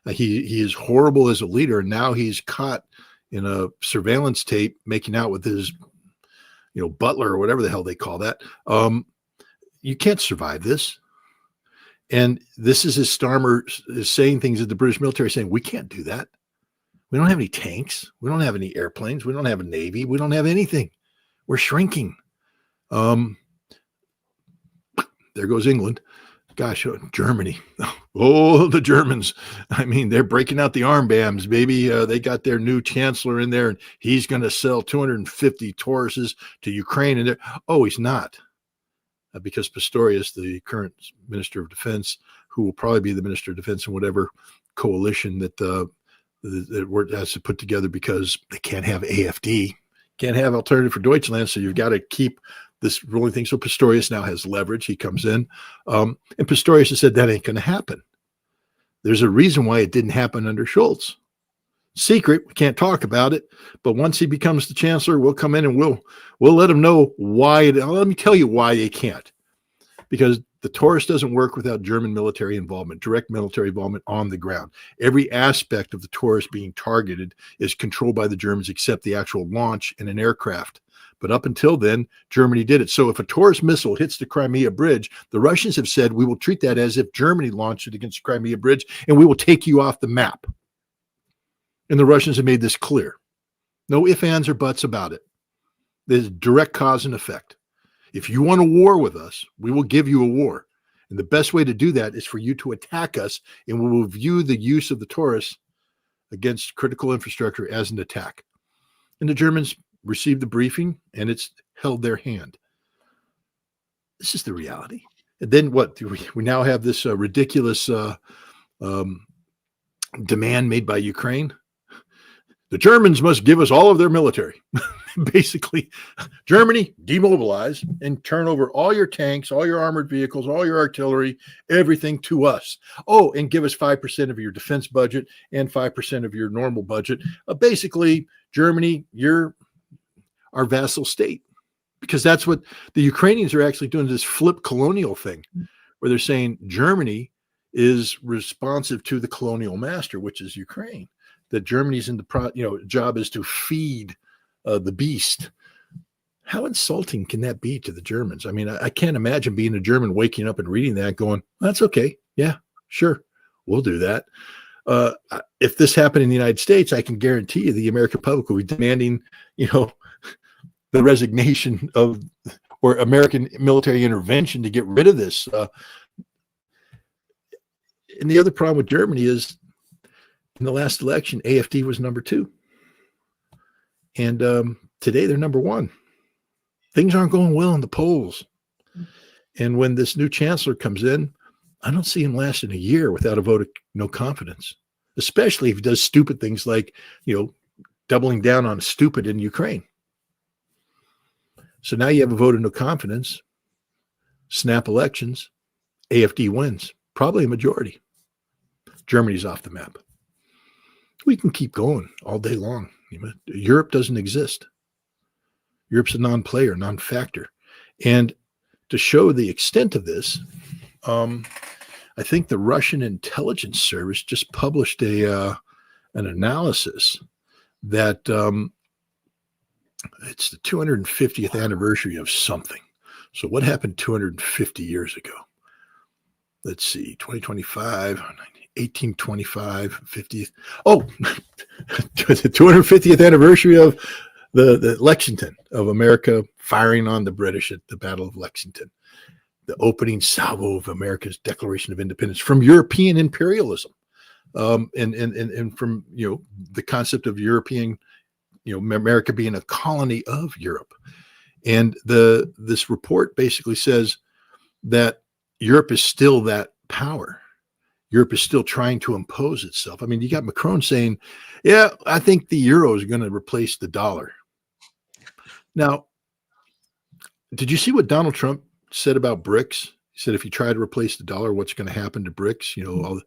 B: He is horrible as a leader, and now he's caught in a surveillance tape making out with his, butler or whatever the hell they call that. You can't survive this. And this is as Starmer is saying things that the British military is saying, we can't do that. We don't have any tanks. We don't have any airplanes. We don't have a navy. We don't have anything. We're shrinking. There goes England. Gosh, Germany. Oh, the Germans. I mean, they're breaking out the armbands, baby. They got their new chancellor in there, and he's going to sell 250 Tauruses to Ukraine. And he's not. Because Pistorius, the current Minister of Defense, who will probably be the Minister of Defense in whatever coalition that has to put together, because they can't have AFD, can't have Alternative for Deutschland, so you've got to keep this ruling thing. So Pistorius now has leverage. He comes in, and Pistorius has said that ain't going to happen. There's a reason why it didn't happen under Schultz. Secret, we can't talk about it, but once he becomes the chancellor, we'll come in and we'll let him know why. Let me tell you why they can't. because the Taurus doesn't work without German military involvement, direct military involvement on the ground. Every aspect of the Taurus being targeted is controlled by the Germans except the actual launch in an aircraft. But up until then, Germany did it. So if a Taurus missile hits the Crimea Bridge, the Russians have said, we will treat that as if Germany launched it against the Crimea Bridge, and we will take you off the map. And the Russians have made this clear. No ifs, ands, or buts about it. There's direct cause and effect. If you want a war with us, we will give you a war. And the best way to do that is for you to attack us, and we will view the use of the Taurus against critical infrastructure as an attack. And the Germans received the briefing, and it's held their hand. This is the reality. And then what? We now have this ridiculous demand made by Ukraine. The Germans must give us all of their military. Basically, Germany, demobilize and turn over all your tanks, all your armored vehicles, all your artillery, everything to us. Oh, and give us 5% of your defense budget and 5% of your normal budget. Basically, Germany, you're our vassal state. Because that's what the Ukrainians are actually doing, this flip colonial thing, where they're saying Germany is responsive to the colonial master, which is Ukraine. That Germany's in the job is to feed the beast. How insulting can that be to the Germans? I mean, I can't imagine being a German waking up and reading that going, that's okay. Yeah, sure. We'll do that. If this happened in the United States, I can guarantee you the American public will be demanding, the resignation of or American military intervention to get rid of this. And the other problem with Germany is in the last election, AfD was number 2. And today they're number 1. Things aren't going well in the polls. And when this new chancellor comes in, I don't see him lasting a year without a vote of no confidence, especially if he does stupid things like, doubling down on stupid in Ukraine. So now you have a vote of no confidence, snap elections, AfD wins, probably a majority. Germany's off the map. We can keep going all day long. Europe doesn't exist. Europe's a non-player, non-factor. And to show the extent of this, I think the Russian intelligence service just published an analysis that it's the 250th anniversary of something. So what happened 250 years ago? Let's see, 2025, 1825, 50th. Oh, the 250th anniversary of the Lexington, of America firing on the British at the Battle of Lexington. The opening salvo of America's Declaration of Independence from European imperialism, and from the concept of European, America being a colony of Europe. And this report basically says that Europe is still that power. Europe is still trying to impose itself. I mean, you got Macron saying, yeah, I think the euro is going to replace the dollar. Now, did you see what Donald Trump said about BRICS? He said, if you try to replace the dollar, what's going to happen to BRICS?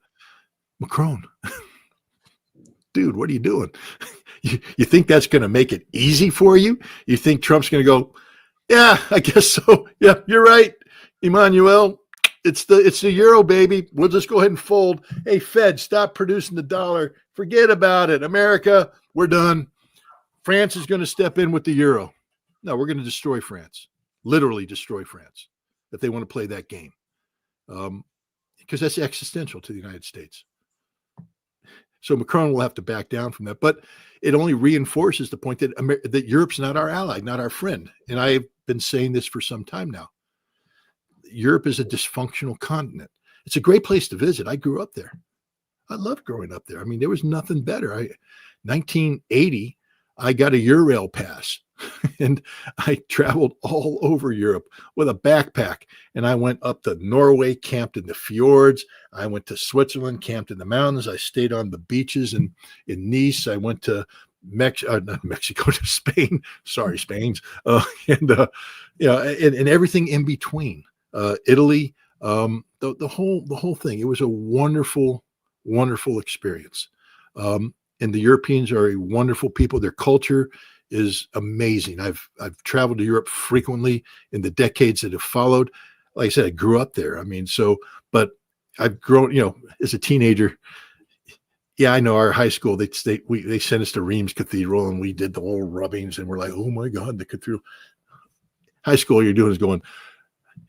B: Macron, dude, what are you doing? You think that's going to make it easy for you? You think Trump's going to go, yeah, I guess so. Yeah, you're right, Emmanuel. It's the euro, baby. We'll just go ahead and fold. Hey, Fed, stop producing the dollar. Forget about it. America, we're done. France is going to step in with the euro. No, we're going to destroy France. Literally destroy France if they want to play that game. Because that's existential to the United States. So Macron will have to back down from that. But it only reinforces the point that Europe's not our ally, not our friend. And I've been saying this for some time now. Europe is a dysfunctional continent. It's a great place to visit. I grew up there. I loved growing up there. I mean, there was nothing better. 1980, I got a Eurail pass and I traveled all over Europe with a backpack. And I went up to Norway, camped in the fjords. I went to Switzerland, camped in the mountains. I stayed on the beaches in Nice. I went to not Mexico, to Spain. Sorry, Spain's. And everything in between. Italy, the whole thing. It was a wonderful, wonderful experience. And the Europeans are a wonderful people. Their culture is amazing. I've traveled to Europe frequently in the decades that have followed. like I said, I grew up there. I mean, so, but I've grown, as a teenager. Yeah, I know our high school, they sent us to Reims Cathedral and we did the whole rubbings and we're like, oh my God, the cathedral. High school, all you're doing is going,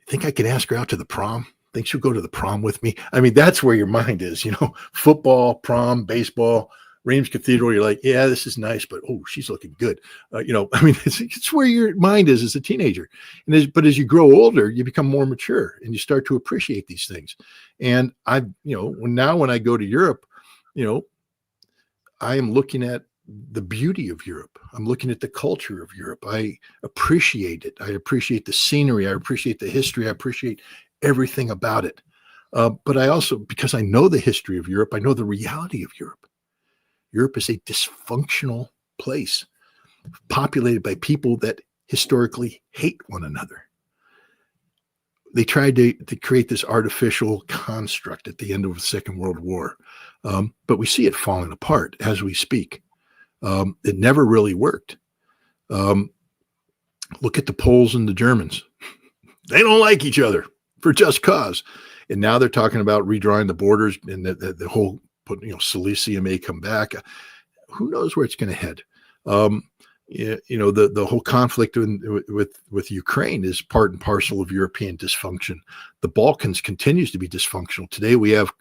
B: think I can ask her out to the prom? Think she'll go to the prom with me? I mean, that's where your mind is, football, prom, baseball, Reims Cathedral. You're like, yeah, this is nice, but oh, she's looking good. I mean, it's where your mind is as a teenager. But as you grow older, you become more mature and you start to appreciate these things. And when I go to Europe, I am looking at the beauty of Europe. I'm looking at the culture of Europe. I appreciate it. I appreciate the scenery. I appreciate the history. I appreciate everything about it. But I also, because I know the history of Europe, I know the reality of Europe. Europe is a dysfunctional place populated by people that historically hate one another. They tried to create this artificial construct at the end of the Second World War. But we see it falling apart as we speak. It never really worked. Look at the Poles and the Germans. They don't like each other for just cause. And now they're talking about redrawing the borders and the whole, Silesia may come back. Who knows where it's going to head? The whole conflict with Ukraine is part and parcel of European dysfunction. The Balkans continues to be dysfunctional. Today we have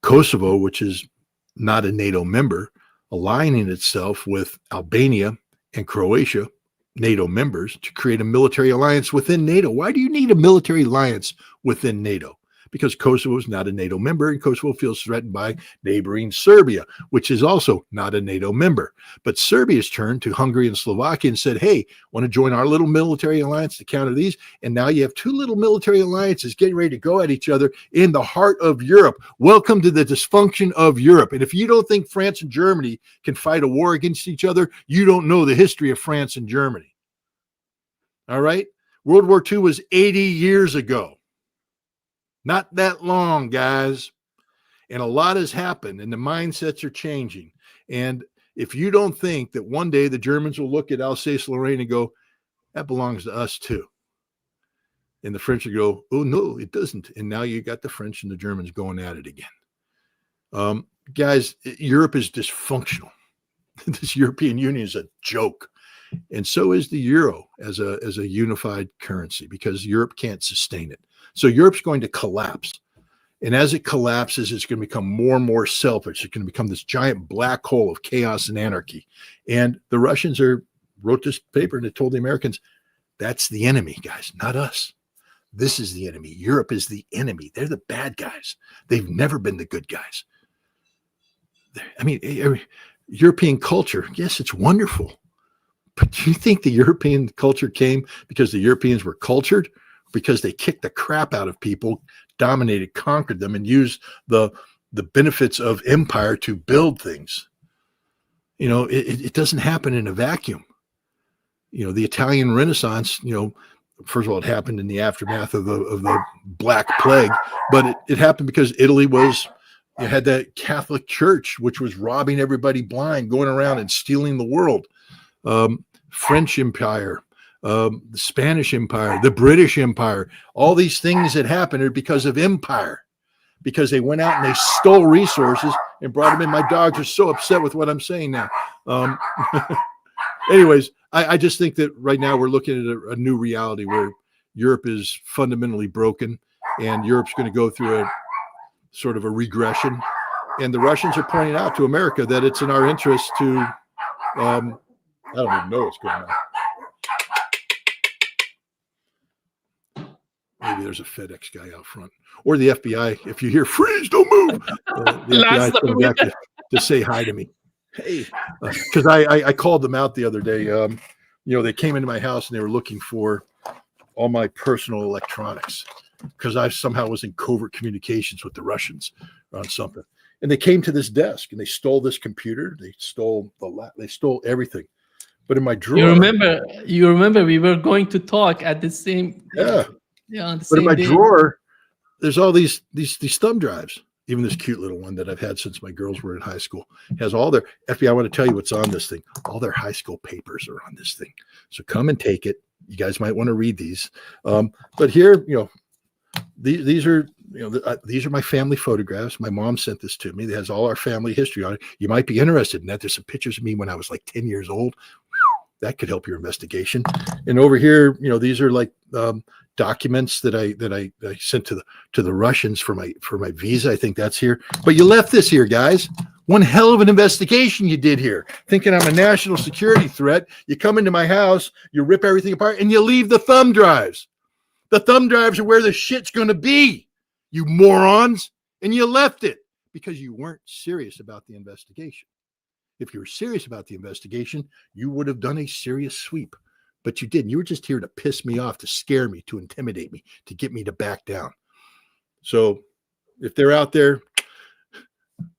B: Kosovo, which is not a NATO member, aligning itself with Albania and Croatia, NATO members, to create a military alliance within NATO. Why do you need a military alliance within NATO? Because Kosovo is not a NATO member, and Kosovo feels threatened by neighboring Serbia, which is also not a NATO member. But Serbia's turned to Hungary and Slovakia and said, hey, want to join our little military alliance to counter these? And now you have two little military alliances getting ready to go at each other in the heart of Europe. Welcome to the dysfunction of Europe. And if you don't think France and Germany can fight a war against each other, you don't know the history of France and Germany. All right? World War II was 80 years ago. Not that long, guys. And a lot has happened, and the mindsets are changing. And if you don't think that one day the Germans will look at Alsace-Lorraine and go, that belongs to us too. And the French will go, oh, no, it doesn't. And now you got the French and the Germans going at it again. Guys, Europe is dysfunctional. This European Union is a joke. And so is the euro as a unified currency, because Europe can't sustain it. So Europe's going to collapse. And as it collapses, it's going to become more and more selfish. It's going to become this giant black hole of chaos and anarchy. And the Russians wrote this paper and they told the Americans, that's the enemy, guys, not us. This is the enemy. Europe is the enemy. They're the bad guys. They've never been the good guys. I mean, European culture, yes, it's wonderful. But do you think the European culture came because the Europeans were cultured? Because they kicked the crap out of people, dominated, conquered them, and used the benefits of empire to build things. It doesn't happen in a vacuum. The Italian Renaissance, first of all, it happened in the aftermath of the Black Plague, but it happened because Italy had that Catholic Church, which was robbing everybody blind, going around and stealing the world. French Empire, the Spanish Empire, the British Empire, all these things that happened are because of empire, because they went out and they stole resources and brought them in. My dogs are so upset with what I'm saying now. Anyways, I just think that right now we're looking at a new reality where Europe is fundamentally broken and Europe's going to go through a sort of a regression. And the Russians are pointing out to America that it's in our interest to, I don't even know what's going on. Maybe there's a FedEx guy out front, or the FBI. If you hear freeze, don't move. The FBI is coming back to say hi to me. Hey, because I called them out the other day. They came into my house and they were looking for all my personal electronics because I somehow was in covert communications with the Russians on something. And they came to this desk and they stole this computer. They stole they stole everything. But in my drawer,
A: you remember we were going to talk at the same.
B: Yeah.
A: Yeah,
B: but in my drawer, there's all these thumb drives. Even this cute little one that I've had since my girls were in high school has all their FBI. I want to tell you what's on this thing. All their high school papers are on this thing. So come and take it. You guys might want to read these. But here, these are, these are my family photographs. My mom sent this to me. It has all our family history on it. You might be interested in that. There's some pictures of me when I was like 10 years old. That could help your investigation. And over here, these are like documents that I sent to the Russians for my visa. I think that's here. But you left this here, guys. One hell of an investigation you did here, thinking I'm a national security threat. You come into my house, you rip everything apart, and you leave the thumb drives. The thumb drives are where the shit's going to be, you morons. And you left it because you weren't serious about the investigation. If you were serious about the investigation, you would have done a serious sweep. But you didn't. You were just here to piss me off, to scare me, to intimidate me, to get me to back down. So if they're out there,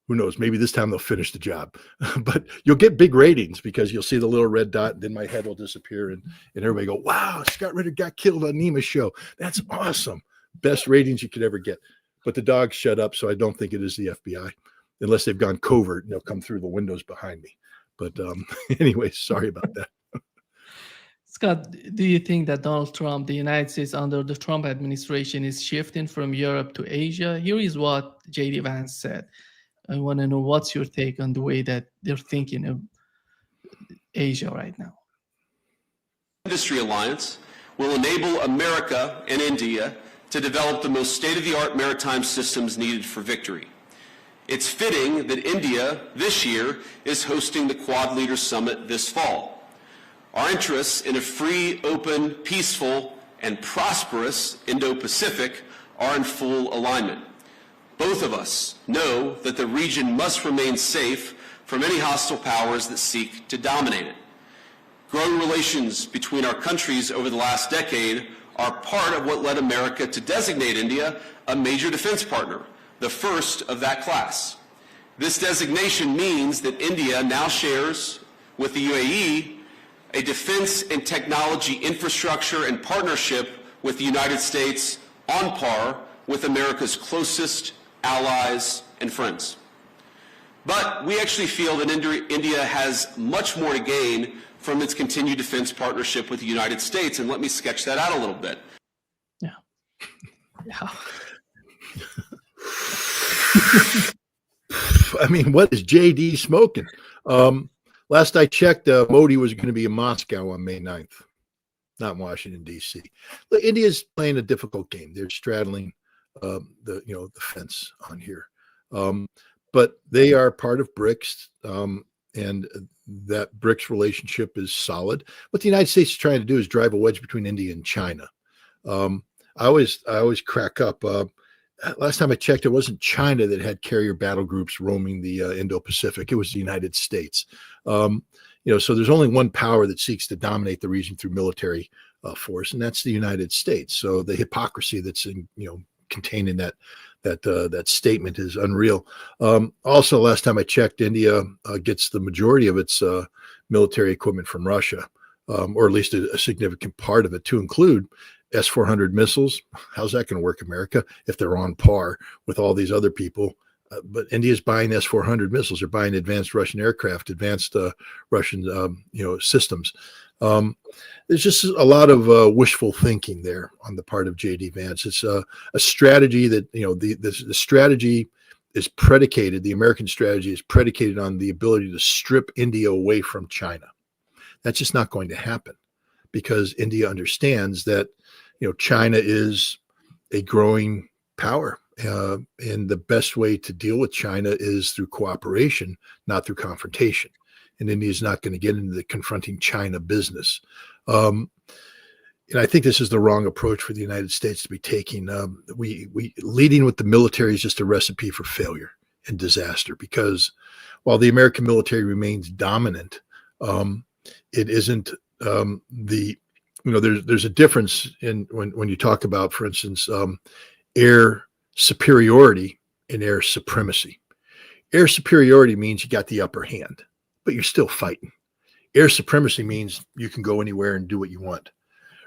B: who knows? Maybe this time they'll finish the job. But you'll get big ratings because you'll see the little red dot, and then my head will disappear, and everybody go, wow, Scott Ritter got killed on Neema's show. That's awesome. Best ratings you could ever get. But the dogs shut up, so I don't think it is the FBI, unless they've gone covert and they'll come through the windows behind me. But anyway, sorry about that.
A: Scott, do you think that Donald Trump, the United States under the Trump administration, is shifting from Europe to Asia? Here is what J.D. Vance said. I want to know what's your take on the way that they're thinking of Asia right now.
C: Industry alliance will enable America and India to develop the most state-of-the-art maritime systems needed for victory. It's fitting that India this year is hosting the Quad Leaders Summit this fall. Our interests in a free, open, peaceful, and prosperous Indo-Pacific are in full alignment. Both of us know that the region must remain safe from any hostile powers that seek to dominate it. Growing relations between our countries over the last decade are part of what led America to designate India a major defense partner, the first of that class. This designation means that India now shares with the UAE a defense and technology infrastructure and partnership with the United States on par with America's closest allies and friends. But we actually feel that India has much more to gain from its continued defense partnership with the United States, and let me sketch that out a little bit.
A: Yeah. Yeah.
B: I mean, what is JD smoking? Last I checked, Modi was going to be in Moscow on May 9th, not in Washington, D.C. India's playing a difficult game. They're straddling the fence on here. But they are part of BRICS, and that BRICS relationship is solid. What the United States is trying to do is drive a wedge between India and China. I always crack up. Last time I checked, it wasn't China that had carrier battle groups roaming the Indo-Pacific. It was the United States. So there's only one power that seeks to dominate the region through military force, and that's the United States. So the hypocrisy that's contained in that statement is unreal. Also, last time I checked, India gets the majority of its military equipment from Russia, or at least a significant part of it, to include S-400 missiles. How's that going to work, America, if they're on par with all these other people? But India's buying S-400 missiles. They're buying advanced Russian aircraft, advanced Russian systems. There's just a lot of wishful thinking there on the part of J.D. Vance. It's a strategy that, the strategy is predicated, the American strategy is predicated on the ability to strip India away from China. That's just not going to happen, because India understands that, China is a growing power. And the best way to deal with China is through cooperation, not through confrontation. And India is not going to get into the confronting China business. And I think this is the wrong approach for the United States to be taking. We leading with the military is just a recipe for failure and disaster, because while the American military remains dominant, it isn't there's a difference in when you talk about, for instance, air superiority and air supremacy. Air superiority means you got the upper hand, but you're still fighting. Air supremacy means you can go anywhere and do what you want.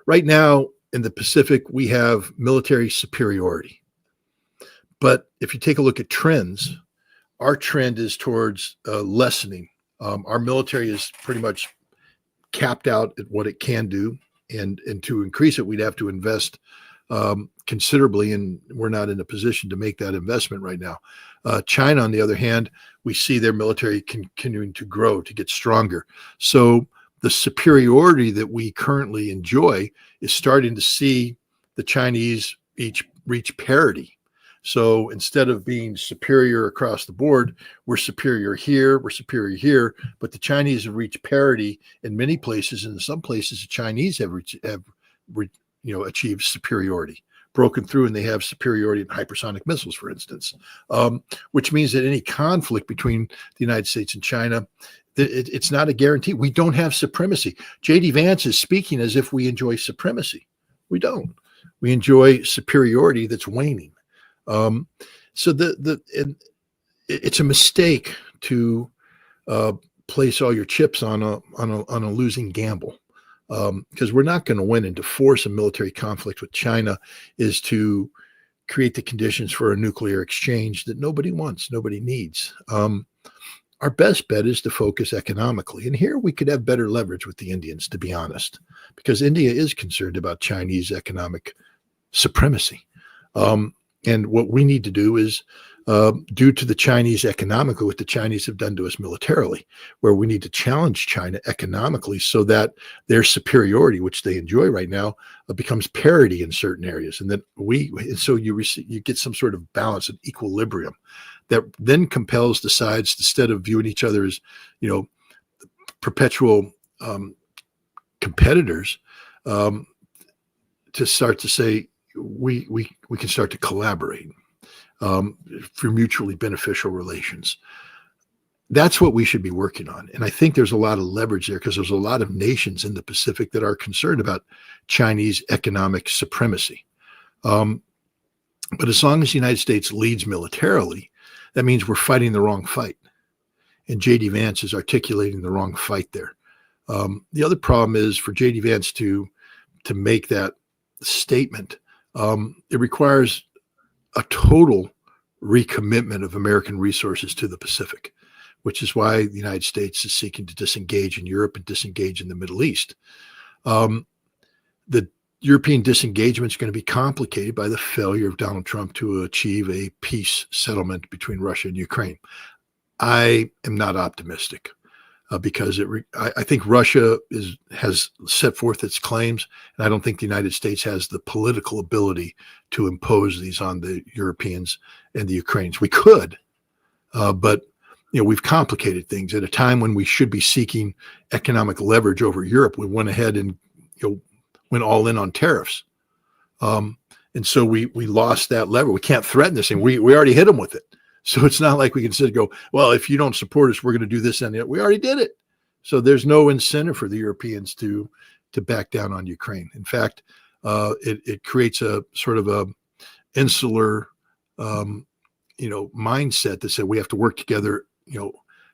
B: Right now in the Pacific, we have military superiority. But if you take a look at trends, our trend is towards lessening. Our military is pretty much capped out at what it can do. and to increase it, we'd have to invest considerably, and we're not in a position to make that investment right now. China, on the other hand, we see their military continuing to grow, to get stronger. So the superiority that we currently enjoy is starting to see the Chinese each reach parity. So instead of being superior across the board, we're superior here, but the Chinese have reached parity in many places, and in some places the Chinese have achieved superiority, broken through, and they have superiority in hypersonic missiles, for instance, which means that any conflict between the United States and China, it's not a guarantee. We don't have supremacy. J.D. Vance is speaking as if we enjoy supremacy. We don't. We enjoy superiority that's waning. So it's a mistake to place all your chips on a losing gamble, because we're not going to win. And to force a military conflict with China is to create the conditions for a nuclear exchange that nobody wants, nobody needs. Our best bet is to focus economically, and here we could have better leverage with the Indians, to be honest, because India is concerned about Chinese economic supremacy. And what we need to do is do to the Chinese economically what the Chinese have done to us militarily, where we need to challenge China economically so that their superiority, which they enjoy right now, becomes parity in certain areas. And then so you get some sort of balance and equilibrium that then compels the sides, instead of viewing each other as, perpetual competitors, to start to say, we can start to collaborate for mutually beneficial relations. That's what we should be working on. And I think there's a lot of leverage there, because there's a lot of nations in the Pacific that are concerned about Chinese economic supremacy. But as long as the United States leads militarily, that means we're fighting the wrong fight. And J.D. Vance is articulating the wrong fight there. The other problem is for J.D. Vance to make that statement, it requires a total recommitment of American resources to the Pacific, which is why the United States is seeking to disengage in Europe and disengage in the Middle East. The European disengagement is going to be complicated by the failure of Donald Trump to achieve a peace settlement between Russia and Ukraine. I am not optimistic. Because I think Russia has set forth its claims, and I don't think the United States has the political ability to impose these on the Europeans and the Ukrainians. We could, but we've complicated things at a time when we should be seeking economic leverage over Europe. We went ahead and went all in on tariffs, and so we lost that lever. We can't threaten this thing. We already hit them with it. So it's not like we can sit and go, well, if you don't support us, we're going to do this and that. We already did it. So there's no incentive for the Europeans to back down on Ukraine. In fact, it creates a sort of a insular, mindset that said we have to work together,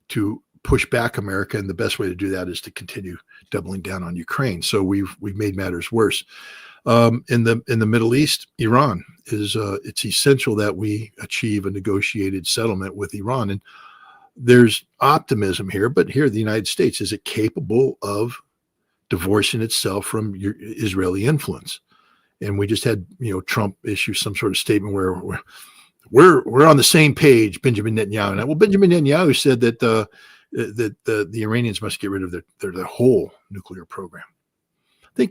B: to push back America, and the best way to do that is to continue doubling down on Ukraine. So we've made matters worse. In the Middle East, Iran is it's essential that we achieve a negotiated settlement with Iran. And there's optimism here, but here the United States, is it capable of divorcing itself from Israeli influence? And we just had Trump issue some sort of statement where we're on the same page, Benjamin Netanyahu. Well, Benjamin Netanyahu said that the Iranians must get rid of their whole nuclear program. I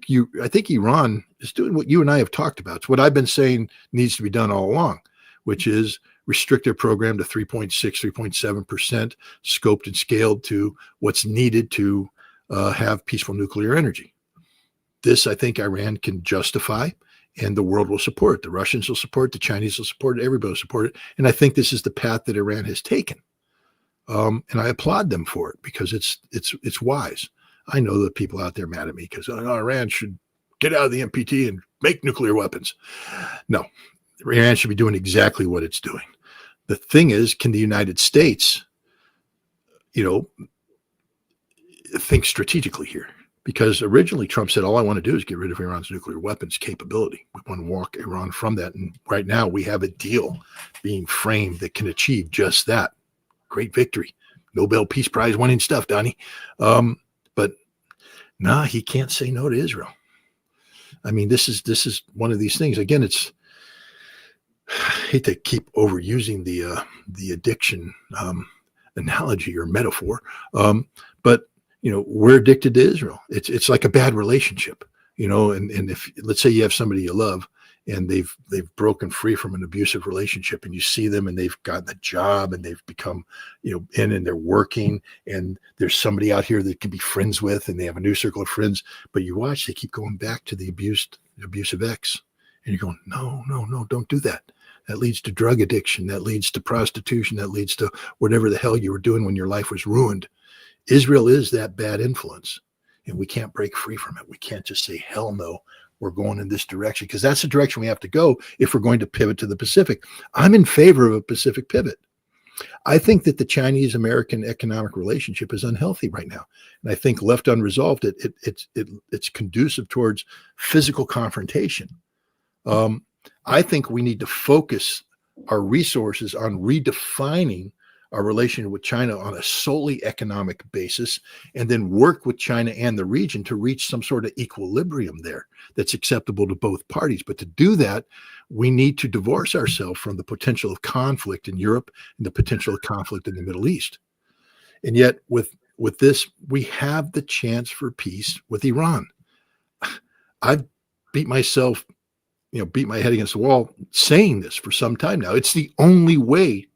B: think Iran is doing what you and I have talked about. It's what I've been saying needs to be done all along, which is restrict their program to 3.6, 3.7%, scoped and scaled to what's needed to have peaceful nuclear energy. This, I think, Iran can justify, and the world will support it. The Russians will support it. The Chinese will support it. Everybody will support it. And I think this is the path that Iran has taken. And I applaud them for it, because it's wise. I know that people out there mad at me because Iran should get out of the NPT and make nuclear weapons. No, Iran should be doing exactly what it's doing. The thing is, can the United States, think strategically here? Because originally Trump said, all I want to do is get rid of Iran's nuclear weapons capability. We want to walk Iran from that. And right now we have a deal being framed that can achieve just that. Great victory. Nobel Peace Prize winning stuff, Donnie. But he can't say no to Israel. I mean, this is one of these things. Again, I hate to keep overusing the addiction analogy or metaphor, but we're addicted to Israel. It's like a bad relationship, and if, let's say, you have somebody you love and they've broken free from an abusive relationship, and you see them and they've gotten a job and they've become and they're working, and there's somebody out here that can be friends with, and they have a new circle of friends, but you watch, they keep going back to the abusive ex, and you're going, no, don't do that. That leads to drug addiction. That leads to prostitution. That leads to whatever the hell you were doing when your life was ruined. Israel is that bad influence, and we can't break free from it. We can't just say, hell no, we're going in this direction, because that's the direction we have to go if we're going to pivot to the Pacific. I'm in favor of a Pacific pivot. I think that the Chinese-American economic relationship is unhealthy right now. And I think left unresolved, it's conducive towards physical confrontation. I think we need to focus our resources on redefining our relationship with China on a solely economic basis, and then work with China and the region to reach some sort of equilibrium there that's acceptable to both parties. But to do that, we need to divorce ourselves from the potential of conflict in Europe and the potential of conflict in the Middle East. And yet with this, we have the chance for peace with Iran. I've beat my head against the wall saying this for some time now. It's the only way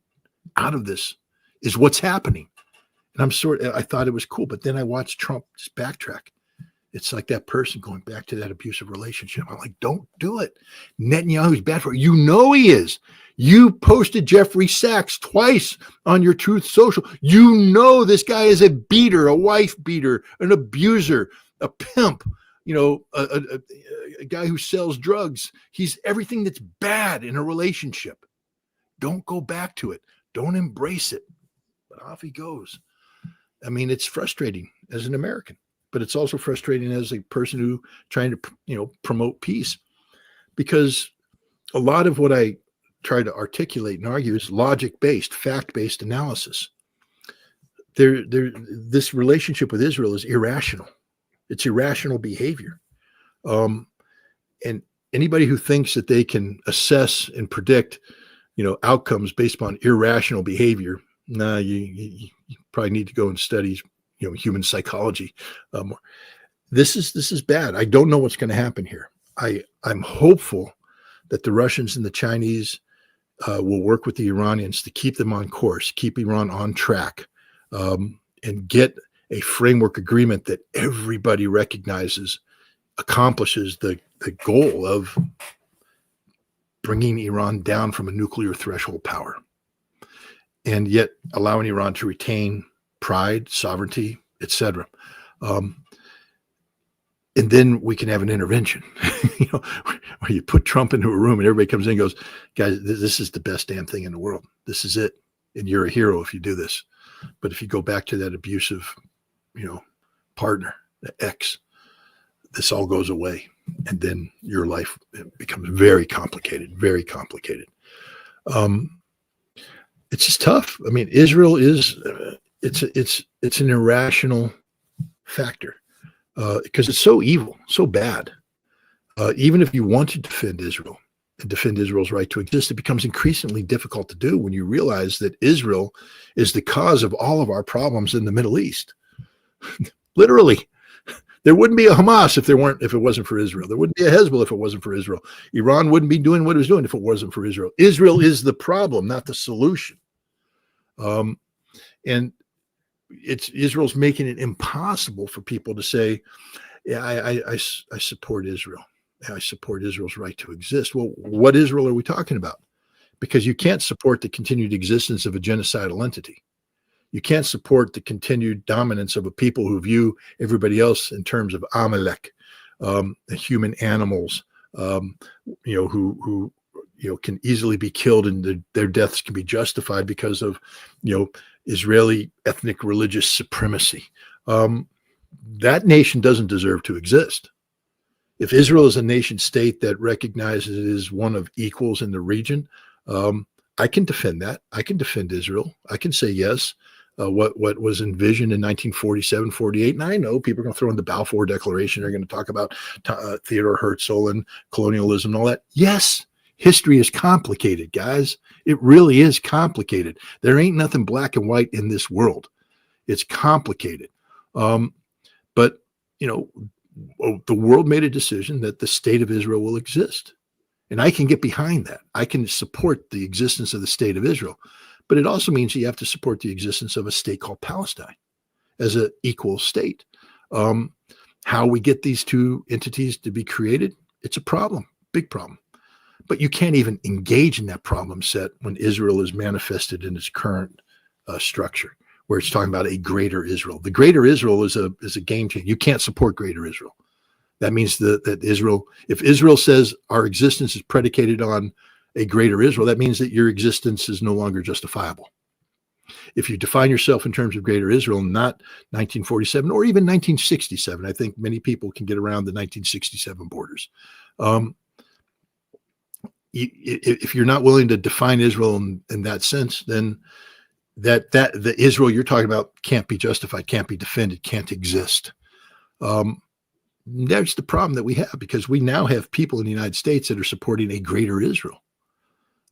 B: out of this is what's happening. And I thought it was cool, but then I watched Trump just backtrack. It's like that person going back to that abusive relationship. I'm like, don't do it. Netanyahu's bad for it. You know he is. You posted Jeffrey Sachs twice on your Truth Social. You know this guy is a beater, a wife beater, an abuser, a pimp, a guy who sells drugs. He's everything that's bad in a relationship. Don't go back to it. Don't embrace it. But off he goes. I mean, it's frustrating as an American, but it's also frustrating as a person who trying to, promote peace, because a lot of what I try to articulate and argue is logic-based, fact-based analysis. This relationship with Israel is irrational. It's irrational behavior. And anybody who thinks that they can assess and predict, outcomes based upon irrational behavior, you probably need to go and study, human psychology more. This is bad. I don't know what's going to happen here. I'm hopeful that the Russians and the Chinese will work with the Iranians to keep them on course, keep Iran on track, and get a framework agreement that everybody recognizes accomplishes the goal of bringing Iran down from a nuclear threshold power, and yet allowing Iran to retain pride, sovereignty, etc. And then we can have an intervention, where you put Trump into a room and everybody comes in and goes, guys, this is the best damn thing in the world. This is it. And you're a hero if you do this. But if you go back to that abusive, partner, the ex, this all goes away. And then your life becomes very complicated, very complicated. It's just tough. I mean, Israel is, it's an irrational factor. Because it's so evil, so bad. Even if you want to defend Israel and defend Israel's right to exist, it becomes increasingly difficult to do when you realize that Israel is the cause of all of our problems in the Middle East. Literally, there wouldn't be a Hamas if it wasn't for Israel. There wouldn't be a Hezbollah if it wasn't for Israel. Iran wouldn't be doing what it was doing if it wasn't for Israel. Israel is the problem, not the solution. And Israel's making it impossible for people to say, yeah, I support Israel. I support Israel's right to exist. Well, what Israel are we talking about? Because you can't support the continued existence of a genocidal entity. You can't support the continued dominance of a people who view everybody else in terms of Amalek, human animals, who can easily be killed, and their deaths can be justified because of, Israeli ethnic religious supremacy. That nation doesn't deserve to exist. If Israel is a nation state that recognizes it as one of equals in the region, I can defend that. I can defend Israel. I can say yes. what was envisioned in 1947, 48. And I know people are going to throw in the Balfour Declaration. They're going to talk about Theodore Herzl and colonialism and all that. Yes, history is complicated, guys. It really is complicated. There ain't nothing black and white in this world. It's complicated. But, you know, the world made a decision that the state of Israel will exist. And I can get behind that. I can support the existence of the state of Israel. But it also means you have to support the existence of a state called Palestine as an equal state. How we get these two entities to be created, it's a problem, big problem. But you can't even engage in that problem set when Israel is manifested in its current structure, where it's talking about a greater Israel. The greater Israel is a game changer. You can't support greater Israel. That means that Israel, if Israel says our existence is predicated on a greater Israel, that means that your existence is no longer justifiable. If you define yourself in terms of greater Israel, not 1947 or even 1967, I think many people can get around the 1967 borders. If you're not willing to define Israel in that sense, then that the Israel you're talking about can't be justified, can't be defended, can't exist. That's the problem that we have, because we now have people in the United States that are supporting a greater Israel.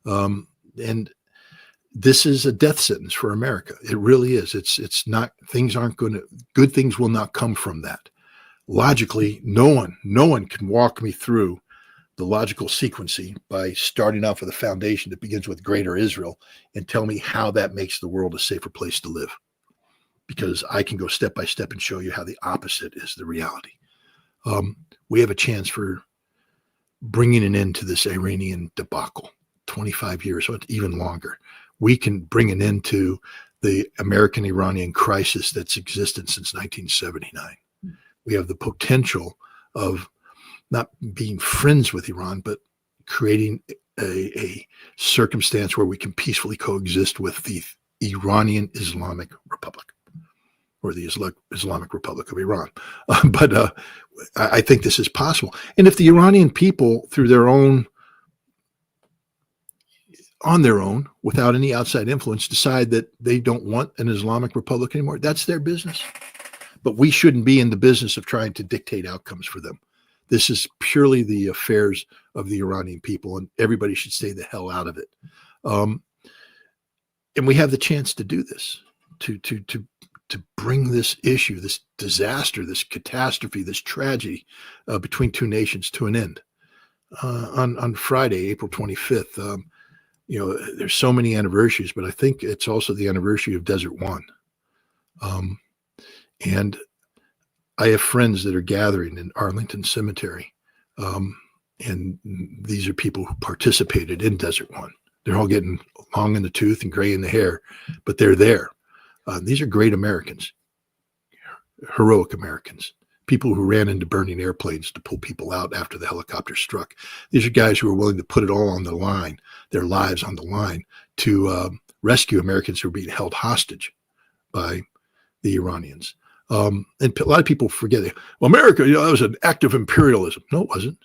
B: And this is a death sentence for America. It really is. It's not, good things will not come from that. Logically, no one can walk me through the logical sequencing by starting off with a foundation that begins with greater Israel and tell me how that makes the world a safer place to live. Because I can go step by step and show you how the opposite is the reality. We have a chance for bringing an end to this Iranian debacle. 25 years, or even longer. We can bring an end to the American-Iranian crisis that's existed since 1979. We have the potential of not being friends with Iran, but creating a circumstance where we can peacefully coexist with the Iranian Islamic Republic, or the Islamic Republic of Iran. But I think this is possible. And if the Iranian people, on their own, without any outside influence, decide that they don't want an Islamic Republic anymore, that's their business. But we shouldn't be in the business of trying to dictate outcomes for them. This is purely the affairs of the Iranian people, and everybody should stay the hell out of it. And we have the chance to do this, to bring this issue, this disaster, this catastrophe, this tragedy between two nations to an end. On Friday, April 25th, there's so many anniversaries, but I think it's also the anniversary of Desert One. And I have friends that are gathering in Arlington Cemetery. And these are people who participated in Desert One. They're all getting long in the tooth and gray in the hair, but they're there. These are great Americans, heroic Americans, people who ran into burning airplanes to pull people out after the helicopter struck. These are guys who are willing to put it all on the line, their lives on the line, to rescue Americans who are being held hostage by the Iranians. And a lot of people forget it. Well, America, that was an act of imperialism. No, it wasn't.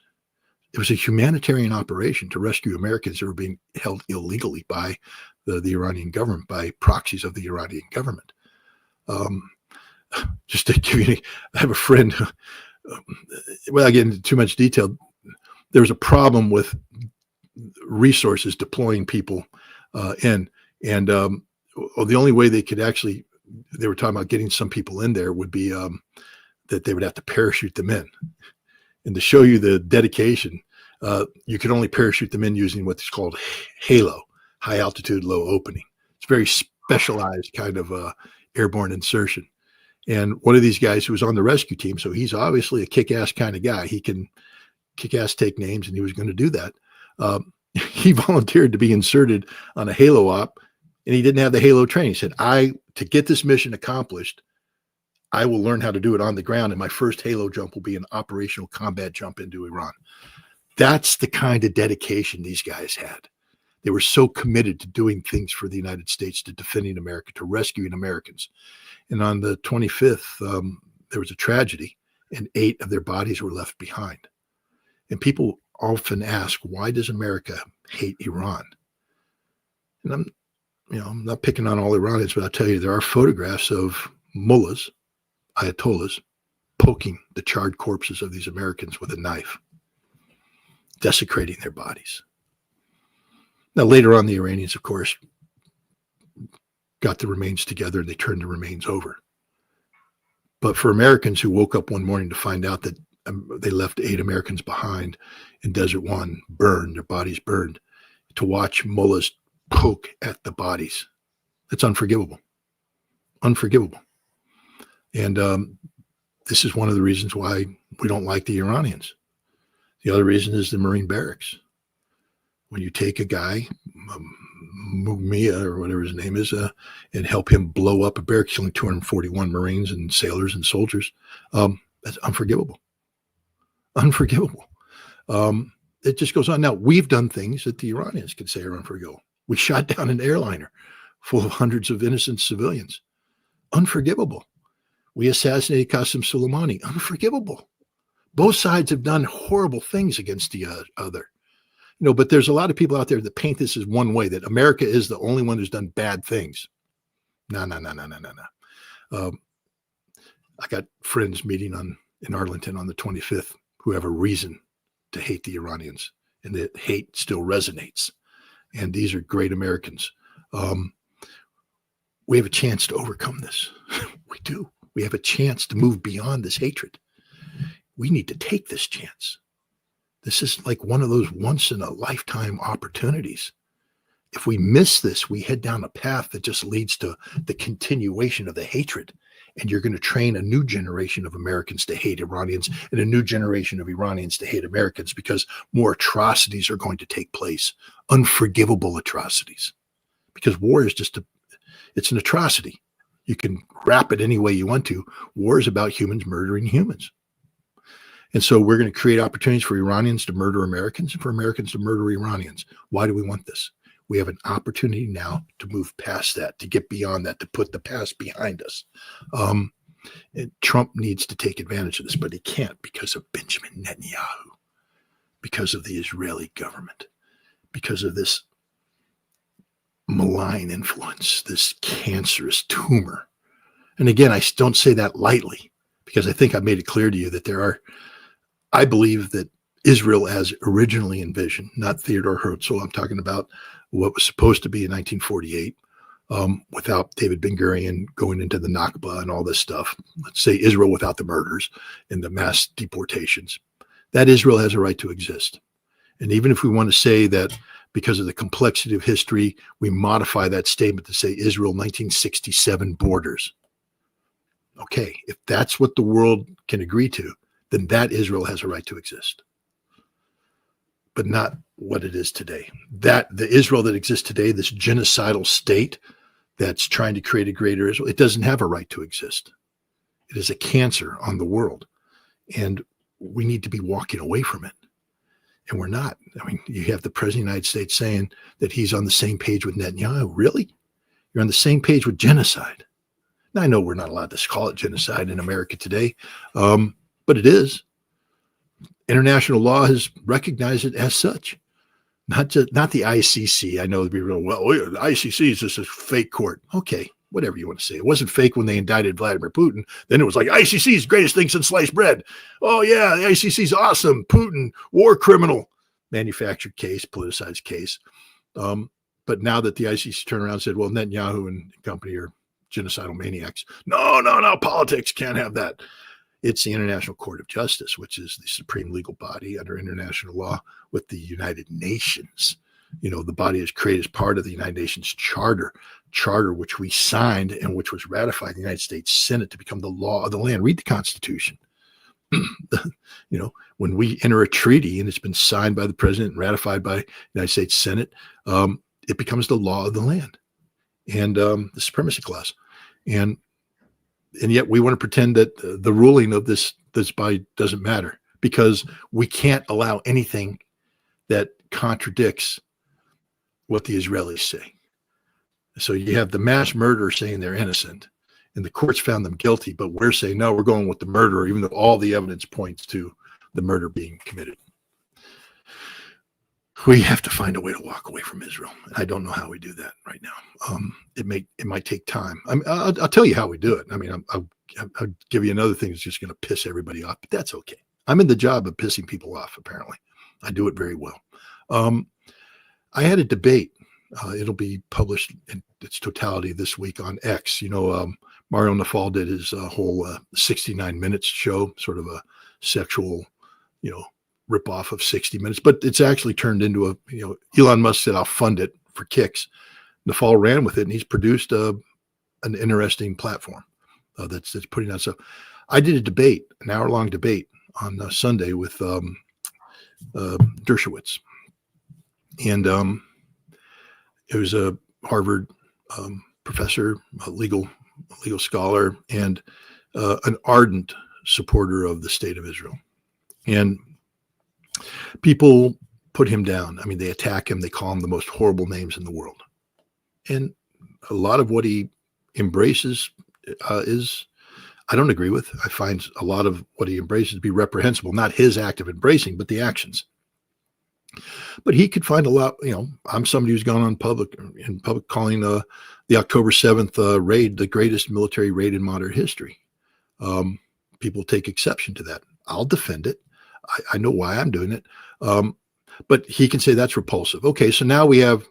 B: It was a humanitarian operation to rescue Americans that were being held illegally by the Iranian government, by proxies of the Iranian government. Just to give you, I have a friend, without getting into too much detail, there was a problem with resources deploying people in. And the only way they could actually, they were talking about getting some people in there would be that they would have to parachute them in. And to show you the dedication, you can only parachute them in using what's called HALO, high altitude, low opening. It's very specialized kind of airborne insertion. And one of these guys who was on the rescue team, so he's obviously a kick-ass kind of guy. He can kick-ass take names, and he was going to do that. He volunteered to be inserted on a HALO op, and he didn't have the HALO training. He said, to get this mission accomplished, I will learn how to do it on the ground, and my first HALO jump will be an operational combat jump into Iran. That's the kind of dedication these guys had. They were so committed to doing things for the United States, to defending America, to rescuing Americans. And on the 25th, there was a tragedy, and 8 of their bodies were left behind. And people often ask, why does America hate Iran? And I'm not picking on all Iranians, but I'll tell you, there are photographs of mullahs, ayatollahs, poking the charred corpses of these Americans with a knife, desecrating their bodies. Now, later on, the Iranians, of course, got the remains together and they turned the remains over. But for Americans who woke up one morning to find out that they left 8 Americans behind in Desert One, burned, their bodies burned, to watch mullahs poke at the bodies, it's unforgivable. Unforgivable. And this is one of the reasons why we don't like the Iranians. The other reason is the Marine barracks. When you take a guy, Mumia or whatever his name is, and help him blow up a barracks, killing 241 Marines and sailors and soldiers, that's unforgivable. Unforgivable. It just goes on. Now, we've done things that the Iranians could say are unforgivable. We shot down an airliner full of hundreds of innocent civilians. Unforgivable. We assassinated Qasem Soleimani. Unforgivable. Both sides have done horrible things against the other. But there's a lot of people out there that paint this as one way, that America is the only one who's done bad things. No. I got friends meeting in Arlington on the 25th who have a reason to hate the Iranians, and that hate still resonates. And these are great Americans. We have a chance to overcome this. We do. We have a chance to move beyond this hatred. We need to take this chance. This is like one of those once in a lifetime opportunities. If we miss this, we head down a path that just leads to the continuation of the hatred. And you're going to train a new generation of Americans to hate Iranians and a new generation of Iranians to hate Americans, because more atrocities are going to take place, unforgivable atrocities. Because war is it's an atrocity. You can wrap it any way you want to. War is about humans murdering humans. And so we're going to create opportunities for Iranians to murder Americans and for Americans to murder Iranians. Why do we want this? We have an opportunity now to move past that, to get beyond that, to put the past behind us. Trump needs to take advantage of this, but he can't because of Benjamin Netanyahu, because of the Israeli government, because of this malign influence, this cancerous tumor. And again, I don't say that lightly, because I think I've made it clear to you that I believe that Israel as originally envisioned, not Theodore Herzl, I'm talking about what was supposed to be in 1948, without David Ben-Gurion going into the Nakba and all this stuff. Let's say Israel without the murders and the mass deportations. That Israel has a right to exist. And even if we want to say that because of the complexity of history, we modify that statement to say Israel 1967 borders. Okay, if that's what the world can agree to, then that Israel has a right to exist. But not what it is today. That the Israel that exists today, this genocidal state that's trying to create a greater Israel, it doesn't have a right to exist. It is a cancer on the world. And we need to be walking away from it. And we're not. I mean, you have the President of the United States saying that he's on the same page with Netanyahu. Really? You're on the same page with genocide. Now, I know we're not allowed to call it genocide in America today, but it is. International law has recognized it as such. Not the ICC. I know it'd be real, well, the ICC is just a fake court. Okay, whatever you want to say. It wasn't fake when they indicted Vladimir Putin. Then it was like, ICC is the greatest thing since sliced bread. Oh, yeah, the ICC is awesome. Putin, war criminal. Manufactured case, politicized case. But now that the ICC turned around and said, well, Netanyahu and company are genocidal maniacs. No, politics can't have that. It's the International Court of Justice, which is the supreme legal body under international law with the United Nations. You know, the body is created as part of the United Nations Charter, which we signed and which was ratified in the United States Senate to become the law of the land. Read the Constitution. You know, when we enter a treaty and it's been signed by the president and ratified by the United States Senate, it becomes the law of the land and the supremacy clause. And yet we want to pretend that the ruling of this body doesn't matter, because we can't allow anything that contradicts what the Israelis say. So you have the mass murderer saying they're innocent, and the courts found them guilty, but we're saying, no, we're going with the murderer, even though all the evidence points to the murder being committed. We have to find a way to walk away from Israel. I don't know how we do that right now. It might take time. I'll tell you how we do it. I mean, I'll give you another thing that's just going to piss everybody off, but that's okay. I'm in the job of pissing people off. Apparently, I do it very well. I had a debate. It'll be published in its totality this week on X. Mario Nawfal did his whole 69 Minutes show, sort of a sexual, rip off of 60 Minutes, but it's actually turned into Elon Musk said, I'll fund it for kicks. Nawfal ran with it, and he's produced an interesting platform that's putting out stuff. I did a debate, an hour-long debate on Sunday with Dershowitz. And it was a Harvard professor, a legal scholar, and an ardent supporter of the state of Israel. And people put him down. I mean, they attack him. They call him the most horrible names in the world. And a lot of what he embraces is, I don't agree with. I find a lot of what he embraces to be reprehensible, not his act of embracing, but the actions. But he could find a lot, I'm somebody who's gone on in public calling the October 7th raid the greatest military raid in modern history. People take exception to that. I'll defend it. I know why I'm doing it. But he can say that's repulsive. Okay, so now we have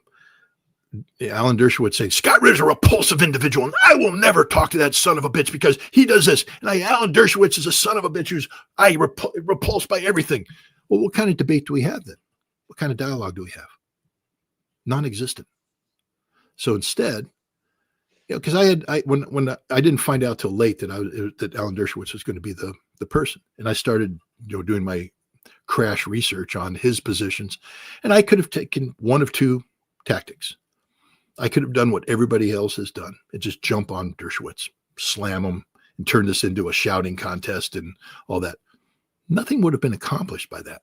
B: Alan Dershowitz saying, Scott Ritter's a repulsive individual, and I will never talk to that son of a bitch because he does this. And Alan Dershowitz is a son of a bitch who's repulsed by everything. Well, what kind of debate do we have then? What kind of dialogue do we have? Non-existent. So instead, because when I didn't find out till late that Alan Dershowitz was going to be the person, and I started doing my crash research on his positions, and I could have taken one of two tactics. I could have done what everybody else has done and just jump on Dershowitz, slam him, and turn this into a shouting contest and all that. Nothing would have been accomplished by that.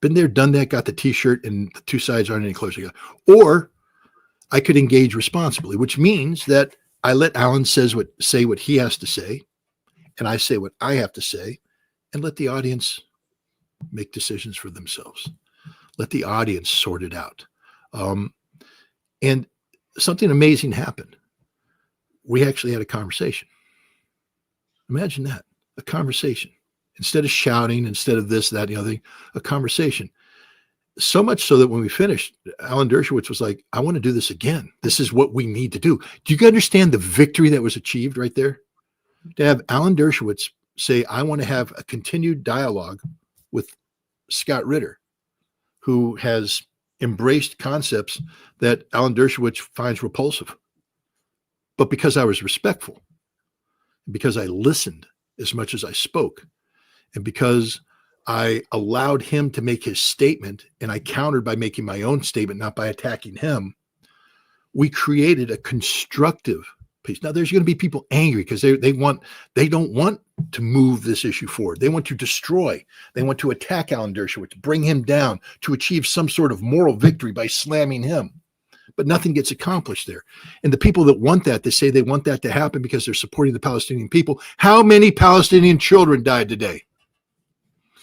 B: Been there, done that, got the T-shirt, and the two sides aren't any closer together. Or I could engage responsibly, which means that I let Alan say what he has to say, and I say what I have to say, and let the audience make decisions for themselves. Let the audience sort it out. And something amazing happened. We actually had a conversation. Imagine that, a conversation. Instead of shouting, instead of this, that, the other thing, a conversation. So much so that when we finished, Alan Dershowitz was like, I want to do this again. This is what we need to do. Do you understand the victory that was achieved right there? To have Alan Dershowitz say, I want to have a continued dialogue with Scott Ritter, who has embraced concepts that Alan Dershowitz finds repulsive. But because I was respectful, because I listened as much as I spoke, and because I allowed him to make his statement and I countered by making my own statement, not by attacking him, we created a constructive piece. Now there's going to be people angry because they don't want to move this issue forward. They want to destroy. They want to attack Alan Dershowitz, bring him down to achieve some sort of moral victory by slamming him. But nothing gets accomplished there. And the people that want that, they say they want that to happen because they're supporting the Palestinian people. How many Palestinian children died today?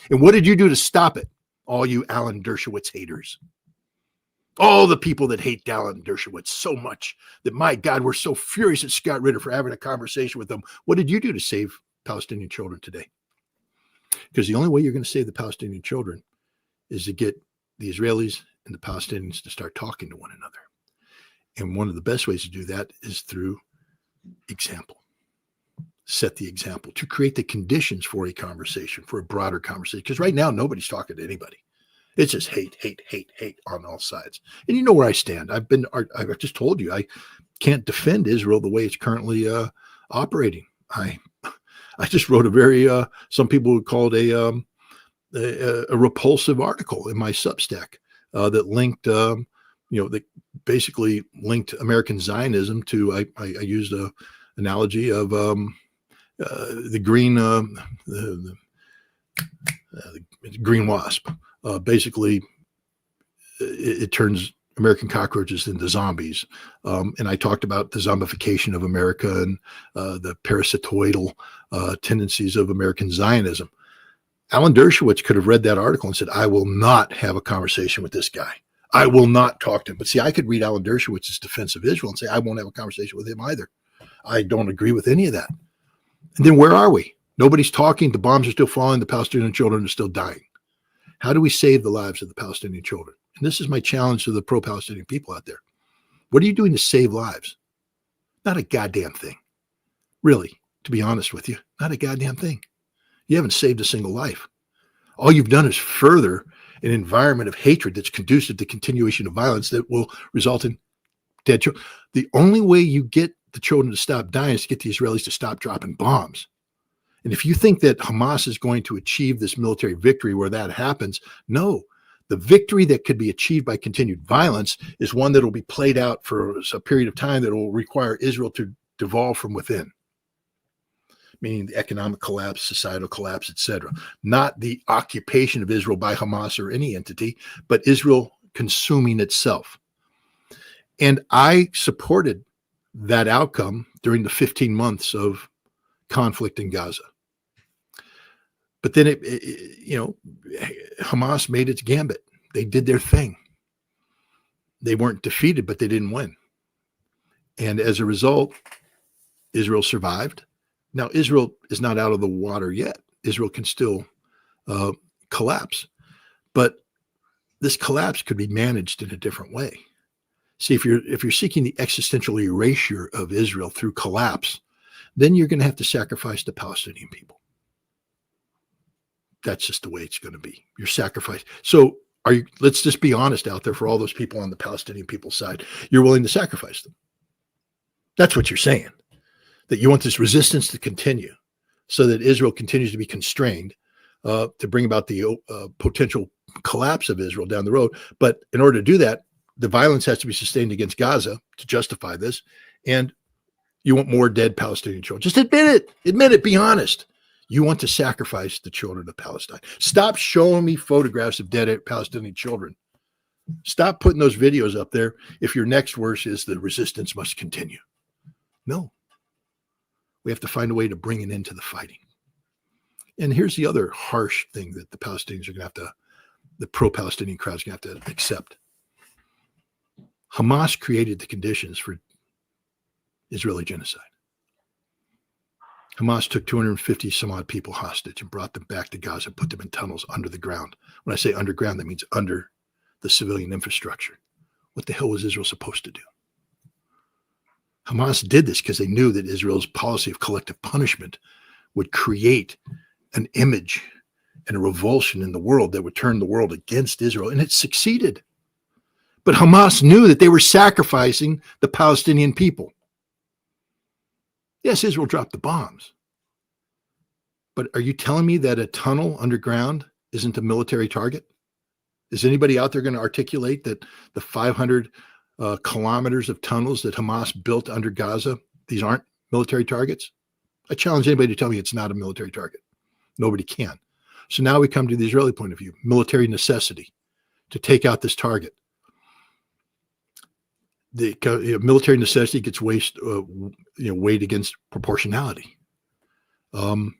B: And what did you do to stop it? All you Alan Dershowitz haters. All the people that hate Alan Dershowitz so much that, my God, we're so furious at Scott Ritter for having a conversation with them. What did you do to save Palestinian children today? Because the only way you're going to save the Palestinian children is to get the Israelis and the Palestinians to start talking to one another. And one of the best ways to do that is through example. Set the example to create the conditions for a conversation, for a broader conversation. Because right now, nobody's talking to anybody. It's just hate, hate, hate, hate on all sides. And you know where I stand. I've just told you, I can't defend Israel the way it's currently operating. I just wrote a very, some people would call it a repulsive article in my Substack that linked, that basically linked American Zionism to, I used a analogy of the green wasp. Basically, it turns American cockroaches into zombies. And I talked about the zombification of America and the parasitoidal tendencies of American Zionism. Alan Dershowitz could have read that article and said, I will not have a conversation with this guy. I will not talk to him. But see, I could read Alan Dershowitz's defense of Israel and say, I won't have a conversation with him either. I don't agree with any of that. And then where are we? Nobody's talking. The bombs are still falling. The Palestinian children are still dying. How do we save the lives of the Palestinian children? And this is my challenge to the pro-Palestinian people out there. What are you doing to save lives? Not a goddamn thing. Really, to be honest with you, not a goddamn thing. You haven't saved a single life. All you've done is further an environment of hatred that's conducive to continuation of violence that will result in dead children. The only way you get the children to stop dying is to get the Israelis to stop dropping bombs. And if you think that Hamas is going to achieve this military victory where that happens, no. The victory that could be achieved by continued violence is one that will be played out for a period of time that will require Israel to devolve from within, meaning the economic collapse, societal collapse, etc. Not the occupation of Israel by Hamas or any entity, but Israel consuming itself. And I supported that outcome during the 15 months of conflict in Gaza. But then Hamas made its gambit. They did their thing. They weren't defeated, but they didn't win. And as a result, Israel survived. Now, Israel is not out of the water yet. Israel can still collapse. But this collapse could be managed in a different way. See, if you're seeking the existential erasure of Israel through collapse, then you're going to have to sacrifice the Palestinian people. That's just the way it's going to be. You're sacrificed. So let's just be honest out there for all those people on the Palestinian people's side. You're willing to sacrifice them. That's what you're saying. That you want this resistance to continue so that Israel continues to be constrained to bring about the potential collapse of Israel down the road. But in order to do that, the violence has to be sustained against Gaza to justify this. And you want more dead Palestinian children. Just admit it. Admit it. Be honest. You want to sacrifice the children of Palestine. Stop showing me photographs of dead Palestinian children. Stop putting those videos up there if your next verse is the resistance must continue. No. We have to find a way to bring an end to the fighting. And here's the other harsh thing that the Palestinians are going to have to, the pro-Palestinian crowd is going to have to accept. Hamas created the conditions for Israeli genocide. Hamas took 250 some odd people hostage and brought them back to Gaza, put them in tunnels under the ground. When I say underground, that means under the civilian infrastructure. What the hell was Israel supposed to do? Hamas did this because they knew that Israel's policy of collective punishment would create an image and a revulsion in the world that would turn the world against Israel. And it succeeded. But Hamas knew that they were sacrificing the Palestinian people. Yes, Israel dropped the bombs. But are you telling me that a tunnel underground isn't a military target? Is anybody out there going to articulate that the 500 kilometers of tunnels that Hamas built under Gaza, these aren't military targets? I challenge anybody to tell me it's not a military target. Nobody can. So now we come to the Israeli point of view, military necessity to take out this target. The military necessity gets weighed against proportionality. One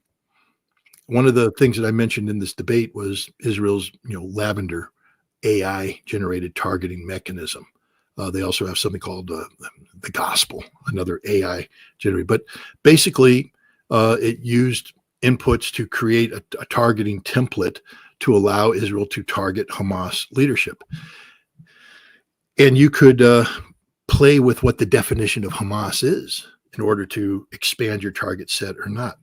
B: of the things that I mentioned in this debate was Israel's, Lavender AI generated targeting mechanism. They also have something called the Gospel, another AI generated. But basically, it used inputs to create a targeting template to allow Israel to target Hamas leadership. And you could play with what the definition of Hamas is in order to expand your target set or not.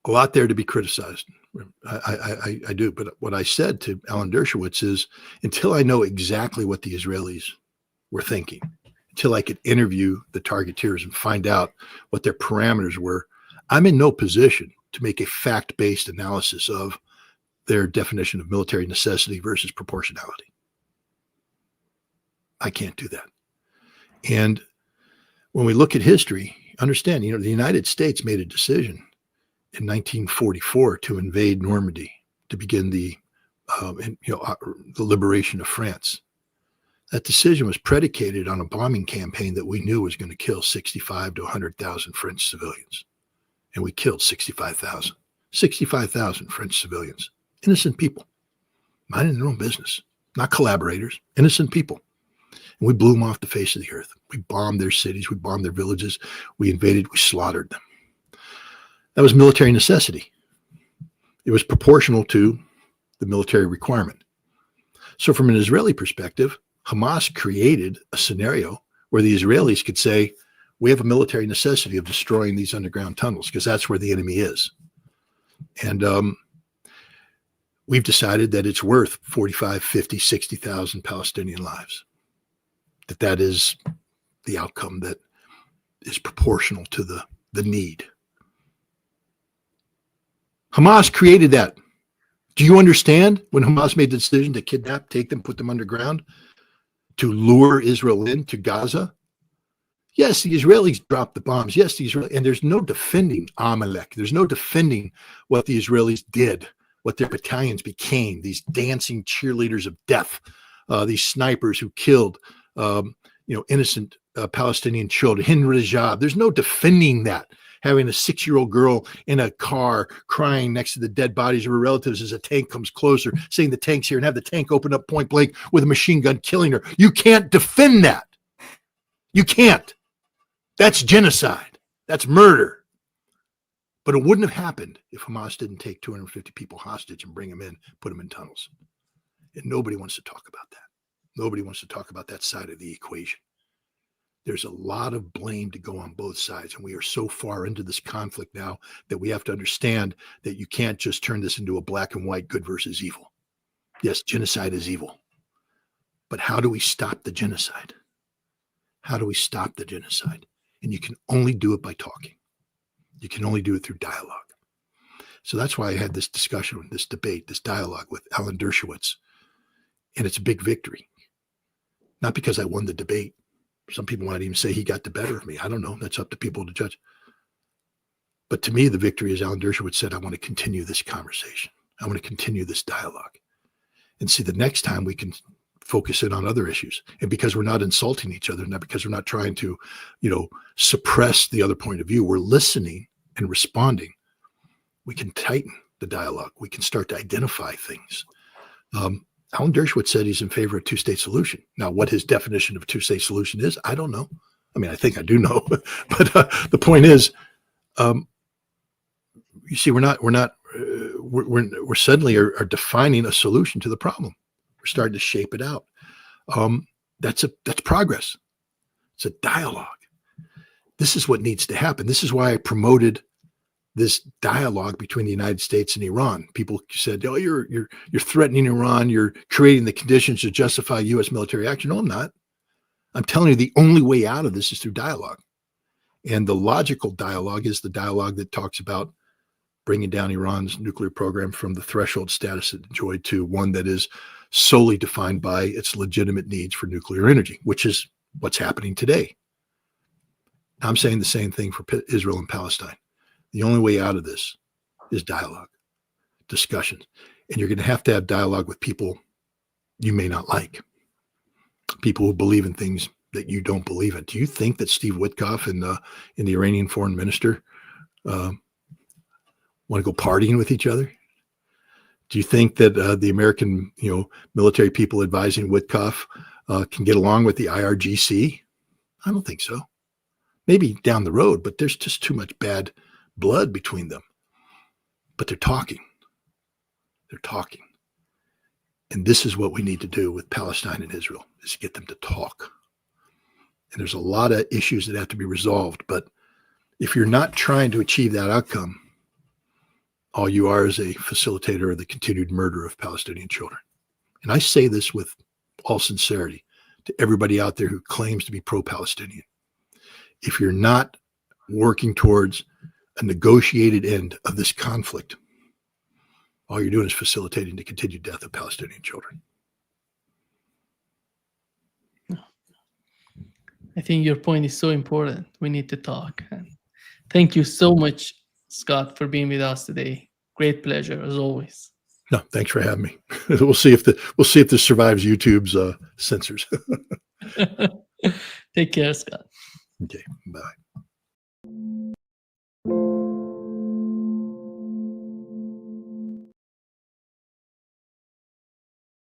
B: A lot there to be criticized. I do. But what I said to Alan Dershowitz is, until I know exactly what the Israelis were thinking, until I could interview the targeteers and find out what their parameters were, I'm in no position to make a fact-based analysis of their definition of military necessity versus proportionality. I can't do that. And when we look at history, understand, the United States made a decision in 1944 to invade Normandy to begin the liberation of France. That decision was predicated on a bombing campaign that we knew was going to kill 65 to 100,000 French civilians. And we killed 65,000. 65,000 French civilians, innocent people, minding their own business, not collaborators, innocent people. And we blew them off the face of the earth. We bombed their cities. We bombed their villages. We invaded. We slaughtered them. That was military necessity. It was proportional to the military requirement. So from an Israeli perspective, Hamas created a scenario where the Israelis could say, we have a military necessity of destroying these underground tunnels because that's where the enemy is. And we've decided that it's worth 45, 50, 60,000 Palestinian lives. That is the outcome that is proportional to the need. Hamas created that. Do you understand when Hamas made the decision to kidnap, take them, put them underground, to lure Israel into Gaza? Yes, the Israelis dropped the bombs. Yes, and there's no defending Amalek. There's no defending what the Israelis did, what their battalions became, these dancing cheerleaders of death, these snipers who killed innocent Palestinian children. Hind Rajab. There's no defending that. Having a 6-year-old girl in a car crying next to the dead bodies of her relatives as a tank comes closer, saying the tank's here, and have the tank open up point blank with a machine gun killing her. You can't defend that. You can't. That's genocide. That's murder. But it wouldn't have happened if Hamas didn't take 250 people hostage and bring them in, put them in tunnels. And nobody wants to talk about that. Nobody wants to talk about that side of the equation. There's a lot of blame to go on both sides. And we are so far into this conflict now that we have to understand that you can't just turn this into a black and white good versus evil. Yes, genocide is evil. But how do we stop the genocide? How do we stop the genocide? And you can only do it by talking. You can only do it through dialogue. So that's why I had this discussion, this debate, this dialogue with Alan Dershowitz. And it's a big victory. Not because I won the debate. Some people might even say he got the better of me. I don't know. That's up to people to judge. But to me, the victory is Alan Dershowitz said, I want to continue this conversation. I want to continue this dialogue. And see, the next time we can focus in on other issues. And because we're not insulting each other, not because we're not trying to, suppress the other point of view, we're listening and responding. We can tighten the dialogue. We can start to identify things. Alan Dershowitz said he's in favor of a two-state solution. Now, what his definition of a two-state solution is, I don't know. I mean, I think I do know, but the point is, you see, we're suddenly are defining a solution to the problem. We're starting to shape it out. That's progress. It's a dialogue. This is what needs to happen. This is why I promoted this dialogue between the United States and Iran. People said, "Oh, you're threatening Iran. You're creating the conditions to justify U.S. military action." No, I'm not. I'm telling you, the only way out of this is through dialogue. And the logical dialogue is the dialogue that talks about bringing down Iran's nuclear program from the threshold status it enjoyed to one that is solely defined by its legitimate needs for nuclear energy, which is what's happening today. I'm saying the same thing for Israel and Palestine. The only way out of this is dialogue, discussion. And you're going to have dialogue with people you may not like, people who believe in things that you don't believe in. Do you think that Steve Witkoff and the Iranian foreign minister want to go partying with each other? Do you think that the American, military people advising Witkoff can get along with the IRGC? I don't think so. Maybe down the road, but there's just too much bad blood between them. But they're talking. They're talking. And this is what we need to do with Palestine and Israel, is get them to talk. And there's a lot of issues that have to be resolved. But if you're not trying to achieve that outcome, all you are is a facilitator of the continued murder of Palestinian children. And I say this with all sincerity to everybody out there who claims to be pro-Palestinian. If you're not working towards a negotiated end of this conflict, all you're doing is facilitating the continued death of Palestinian children.
A: I think your point is so important. We need to talk. And thank you so much, Scott, for being with us today. Great pleasure, as always.
B: No, thanks for having me. We'll see if this survives YouTube's censors.
A: Take care, Scott.
B: Okay, bye.